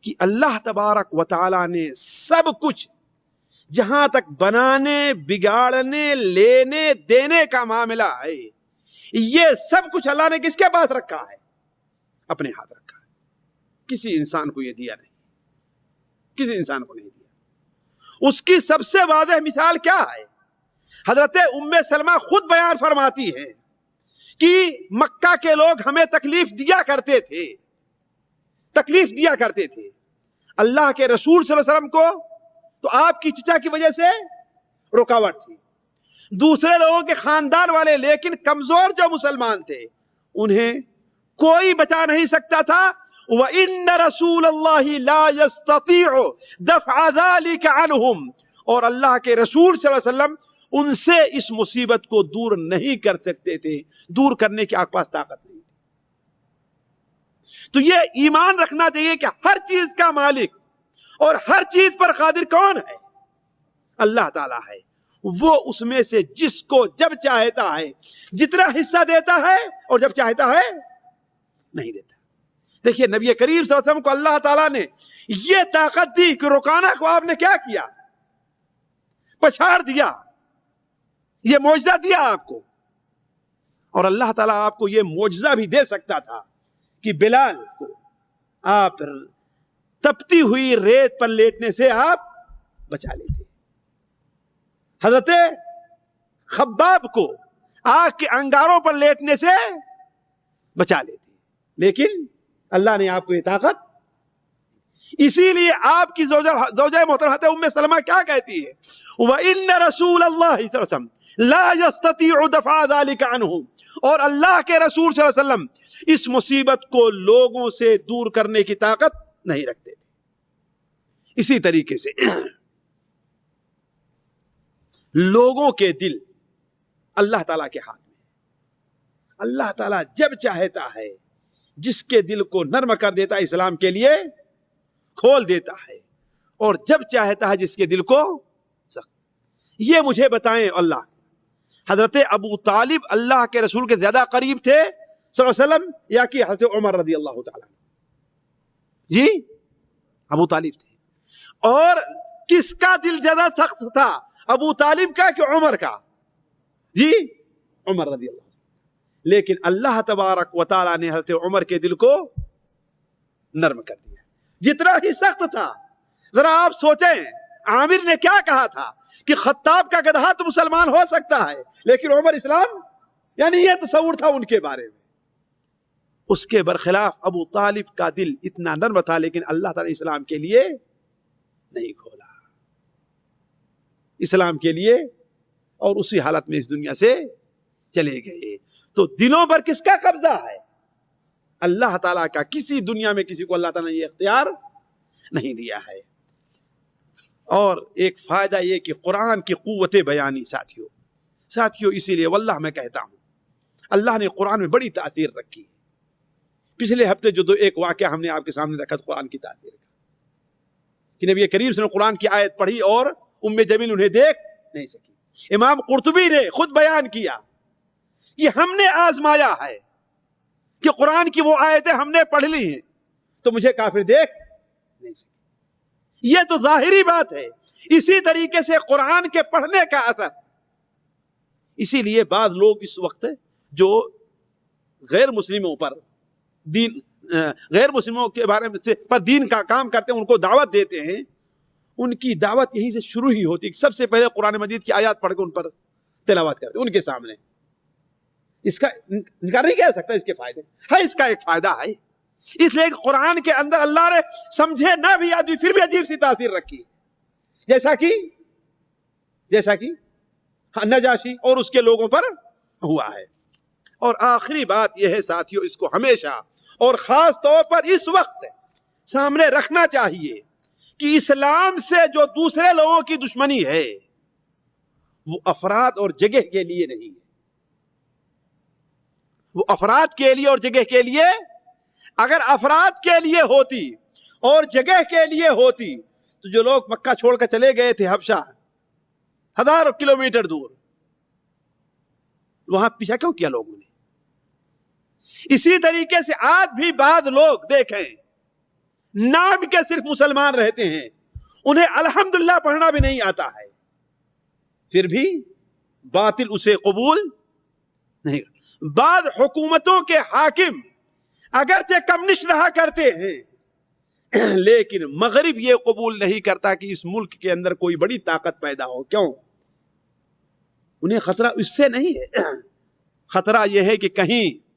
کہ اللہ تبارک و تعالیٰ نے سب کچھ، جہاں تک بنانے، بگاڑنے، لینے دینے کا معاملہ ہے، یہ سب کچھ اللہ نے کس کے پاس رکھا ہے؟ اپنے ہاتھ رکھا ہے۔ کسی انسان کو یہ دیا نہیں، کسی انسان کو نہیں دیا۔ اس کی سب سے واضح مثال کیا ہے؟ حضرت ام سلمہ خود بیان فرماتی ہے کہ مکہ کے لوگ ہمیں تکلیف دیا کرتے تھے، تکلیف دیا کرتے تھے، اللہ کے رسول صلی اللہ علیہ وسلم کو تو آپ کی چچا کی وجہ سے رکاوٹ تھی، دوسرے لوگوں کے خاندان والے، لیکن کمزور جو مسلمان تھے انہیں کوئی بچا نہیں سکتا تھا۔ وَإِنَّ رَسُولَ اللَّهِ لَا يَسْتَطِيعُ دَفْعَ ذَلِكَ عَنْهُمْ، اور اللہ کے رسول صلی اللہ علیہ وسلم ان سے اس مصیبت کو دور نہیں کر سکتے تھے، دور کرنے کی آپ پاس طاقت نہیں تھی۔ تو یہ ایمان رکھنا چاہیے کہ ہر چیز کا مالک اور ہر چیز پر قادر کون ہے؟ اللہ تعالیٰ ہے۔ وہ اس میں سے جس کو جب چاہتا ہے جتنا حصہ دیتا ہے، اور جب چاہتا ہے نہیں دیتا۔ دیکھیے نبی کریم صلی اللہ علیہ وسلم کو اللہ تعالیٰ نے یہ طاقت دی کہ رکانا کو آپ نے کیا کیا؟ پچھاڑ دیا۔ یہ معجزہ دیا آپ کو۔ اور اللہ تعالیٰ آپ کو یہ معجزہ بھی دے سکتا تھا کہ بلال کو آپ تپتی ہوئی ریت پر لیٹنے سے آپ بچا لیتے، حضرت خباب کو آگ کے انگاروں پر لیٹنے سے بچا لیتے، لیکن اللہ نے آپ کو یہ طاقت، اسی لیے آپ کی زوجہ محترمہ ام سلمہ کیا کہتی ہے؟ وَإِنَّ رَسُولَ اللَّهِ صلی اللہ علیہ وسلم لَا يَسْتَطِيعُ دَفْعَ ذَلِكَ عَنْهُ، اور اللہ کے رسول صلی اللہ علیہ وسلم اس مصیبت کو لوگوں سے دور کرنے کی طاقت نہیں رکھتے تھے۔ اسی طریقے سے لوگوں کے دل اللہ تعالیٰ کے ہاتھ میں، اللہ تعالیٰ جب چاہتا ہے جس کے دل کو نرم کر دیتا ہے اسلام کے لیے کھول دیتا ہے، اور جب چاہتا ہے جس کے دل کو سخت۔ یہ مجھے بتائیں اللہ، حضرت ابو طالب اللہ کے رسول کے زیادہ قریب تھے صلی اللہ علیہ وسلم یا کہ حضرت عمر رضی اللہ تعالیٰ؟ جی ابو طالب تھے۔ اور کس کا دل زیادہ سخت تھا، ابو طالب کا کہ عمر کا؟ جی عمر رضی اللہ عنہ۔ لیکن اللہ تبارک و تعالیٰ نے حضرت عمر کے دل کو نرم کر دیا، جتنا ہی سخت تھا۔ ذرا آپ سوچیں عامر نے کیا کہا تھا کہ خطاب کا گدھا تو مسلمان ہو سکتا ہے لیکن عمر اسلام، یعنی یہ تصور تھا ان کے بارے میں۔ اس کے برخلاف ابو طالب کا دل اتنا نرم تھا لیکن اللہ تعالیٰ نے اسلام کے لیے نہیں کھولا، اسلام کے لیے، اور اسی حالت میں اس دنیا سے چلے گئے۔ تو دلوں پر کس کا قبضہ ہے؟ اللہ تعالیٰ کا۔ کسی دنیا میں کسی کو اللہ تعالیٰ نے یہ اختیار نہیں دیا ہے۔ اور ایک فائدہ یہ کہ قرآن کی قوت بیانی ساتھیوں اسی لیے واللہ میں کہتا ہوں اللہ نے قرآن میں بڑی تاثیر رکھی۔ پچھلے ہفتے جو ایک واقعہ ہم نے آپ کے سامنے رکھا قرآن کی تاثیر کا، کہ نبی کریم صلی اللہ علیہ وسلم نے قرآن کی آیت پڑھی اور ام جمیل انہیں دیکھ نہیں سکی۔ امام قرطبی نے خود بیان کیا کہ ہم نے آزمایا ہے کہ قرآن کی وہ آیتیں ہم نے پڑھ لی ہیں تو مجھے کافر دیکھ نہیں سکے۔ یہ تو ظاہری بات ہے۔ اسی طریقے سے قرآن کے پڑھنے کا اثر، اسی لیے بعض لوگ اس وقت جو غیر مسلموں پر غیر مسلموں کے بارے میں پر دین کا کام کرتے ہیں، ان کو دعوت دیتے ہیں، ان کی دعوت یہیں سے شروع ہی ہوتی ہے۔ سب سے پہلے قرآن مجید کی آیات پڑھ کے ان پر تلاوت کرتے ہیں ان کے سامنے۔ اس کا انکار نہیں کیا سکتا، اس کے فائدے ہے، اس کا ایک فائدہ ہے۔ اس لیے کہ قرآن کے اندر اللہ نے سمجھے نہ بھی آدمی پھر بھی عجیب سی تاثیر رکھی، جیسا کہ نجاشی اور اس کے لوگوں پر ہوا ہے۔ اور آخری بات یہ ہے ساتھیوں، اس کو ہمیشہ اور خاص طور پر اس وقت سامنے رکھنا چاہیے کہ اسلام سے جو دوسرے لوگوں کی دشمنی ہے وہ افراد اور جگہ کے لیے نہیں ہے، وہ افراد کے لیے اور جگہ کے لیے۔ اگر افراد کے لیے ہوتی اور جگہ کے لیے ہوتی تو جو لوگ مکہ چھوڑ کر چلے گئے تھے حبشہ، ہزاروں کلومیٹر دور، وہاں پیچھا کیوں کیا لوگوں نے؟ اسی طریقے سے آج بھی بعض لوگ دیکھیں نام کے صرف مسلمان رہتے ہیں، انہیں الحمدللہ پڑھنا بھی نہیں آتا ہے، پھر بھی باطل اسے قبول نہیں کرتا۔ بعض حکومتوں کے حاکم اگرچہ کمیونسٹ رہا کرتے ہیں لیکن مغرب یہ قبول نہیں کرتا کہ اس ملک کے اندر کوئی بڑی طاقت پیدا ہو۔ کیوں؟ انہیں خطرہ اس سے نہیں ہے، خطرہ یہ ہے کہ کہیں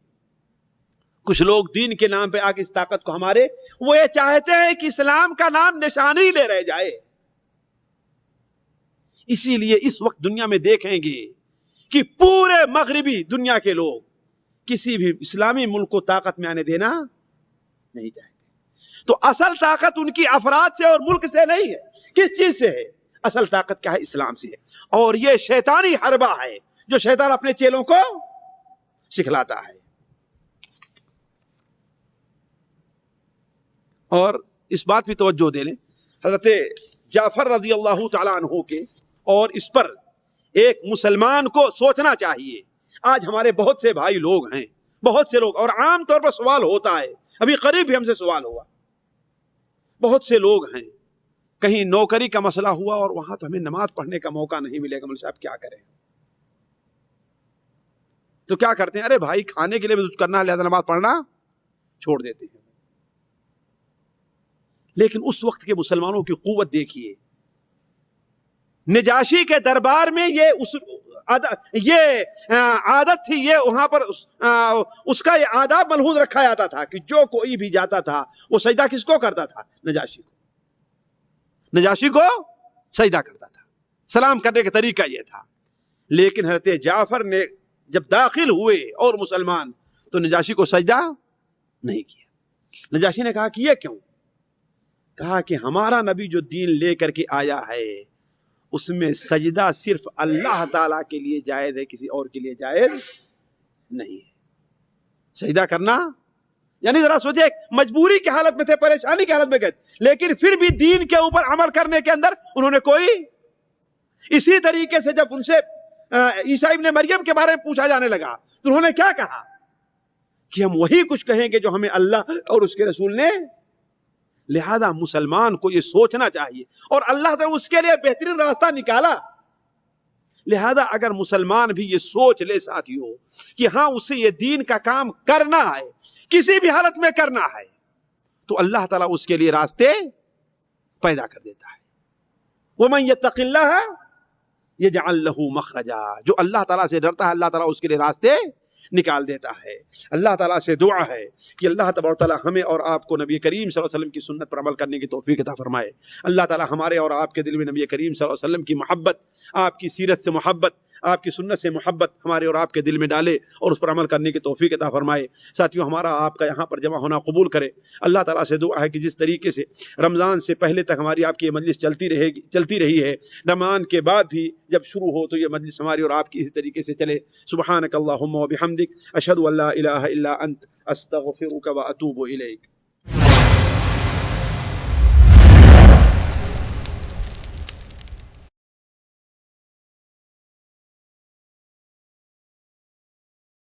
کچھ لوگ دین کے نام پہ آ کے اس طاقت کو ہمارے، وہ یہ چاہتے ہیں کہ اسلام کا نام نشانی لے رہ جائے۔ اسی لیے اس وقت دنیا میں دیکھیں گے کہ پورے مغربی دنیا کے لوگ کسی بھی اسلامی ملک کو طاقت میں آنے دینا نہیں چاہتے۔ تو اصل طاقت ان کی افراد سے اور ملک سے نہیں ہے، کس چیز سے ہے؟ اصل طاقت کیا ہے؟ اسلام سے ہے۔ اور یہ شیطانی حربہ ہے جو شیطان اپنے چیلوں کو سکھلاتا ہے۔ اور اس بات بھی توجہ دے لیں، حضرت جعفر رضی اللہ تعالیٰ عنہ کے، اور اس پر ایک مسلمان کو سوچنا چاہیے۔ آج ہمارے بہت سے بھائی لوگ ہیں، بہت سے لوگ، اور عام طور پر سوال ہوتا ہے، ابھی قریب ہی ہم سے سوال ہوا، بہت سے لوگ ہیں کہیں نوکری کا مسئلہ ہوا اور وہاں تو ہمیں نماز پڑھنے کا موقع نہیں ملے گا، مولوی صاحب کیا کریں؟ تو کیا کرتے ہیں؟ ارے بھائی کھانے کے لیے بھی کچھ کرنا ہے، لہذا نماز پڑھنا چھوڑ دیتے ہیں۔ لیکن اس وقت کے مسلمانوں کی قوت دیکھیے، نجاشی کے دربار میں یہ عادت تھی، یہ وہاں پر اس کا یہ آداب ملحوظ رکھا جاتا تھا کہ جو کوئی بھی جاتا تھا وہ سجدہ کس کو کرتا تھا؟ نجاشی کو، نجاشی کو سجدہ کرتا تھا، سلام کرنے کا طریقہ یہ تھا۔ لیکن حضرت جعفر نے جب داخل ہوئے اور مسلمان تو نجاشی کو سجدہ نہیں کیا۔ نجاشی نے کہا کہ یہ کیوں؟ کہا کہ ہمارا نبی جو دین لے کر کے آیا ہے اس میں سجدہ صرف اللہ تعالیٰ کے لیے جائز ہے، کسی اور کے لیے جائز نہیں ہے۔ سجدہ کرنا یعنی ذرا سوچے، مجبوری کی حالت میں تھے، پریشانی کی حالت میں گئے، لیکن پھر بھی دین کے اوپر عمل کرنے کے اندر انہوں نے کوئی۔ اسی طریقے سے جب ان سے عیسیٰ ابن مریم کے بارے میں پوچھا جانے لگا تو انہوں نے کیا کہا کہ ہم وہی کچھ کہیں گے جو ہمیں اللہ اور اس کے رسول نے۔ لہذا مسلمان کو یہ سوچنا چاہیے، اور اللہ تعالیٰ اس کے لیے بہترین راستہ نکالا۔ لہذا اگر مسلمان بھی یہ سوچ لے ساتھیوں کہ ہاں اسے یہ دین کا کام کرنا ہے، کسی بھی حالت میں کرنا ہے، تو اللہ تعالیٰ اس کے لیے راستے پیدا کر دیتا ہے۔ وَمَن يَتَّقِ اللَّهَ يَجْعَل لَّهُ مَخْرَجًا، جو اللہ تعالیٰ سے ڈرتا ہے اللہ تعالیٰ اس کے لیے راستے نکال دیتا ہے۔ اللہ تعالیٰ سے دعا ہے کہ اللہ تبارک و تعالیٰ ہمیں اور آپ کو نبی کریم صلی اللہ علیہ وسلم کی سنت پر عمل کرنے کی توفیق عطا فرمائے۔ اللہ تعالیٰ ہمارے اور آپ کے دل میں نبی کریم صلی اللہ علیہ وسلم کی محبت، آپ کی سیرت سے محبت، آپ کی سنت سے محبت ہمارے اور آپ کے دل میں ڈالے اور اس پر عمل کرنے کی توفیق عطا فرمائے۔ ساتھیوں، ہمارا آپ کا یہاں پر جمع ہونا قبول کرے۔ اللہ تعالیٰ سے دعا ہے کہ جس طریقے سے رمضان سے پہلے تک ہماری آپ کی یہ مجلس چلتی رہی ہے، رمضان کے بعد بھی جب شروع ہو تو یہ مجلس ہماری اور آپ کی اسی طریقے سے چلے۔ سبحانک اللہم و بحمدک، اشہد ان لا الہ الا انت، استغفرک و اتوب الیک۔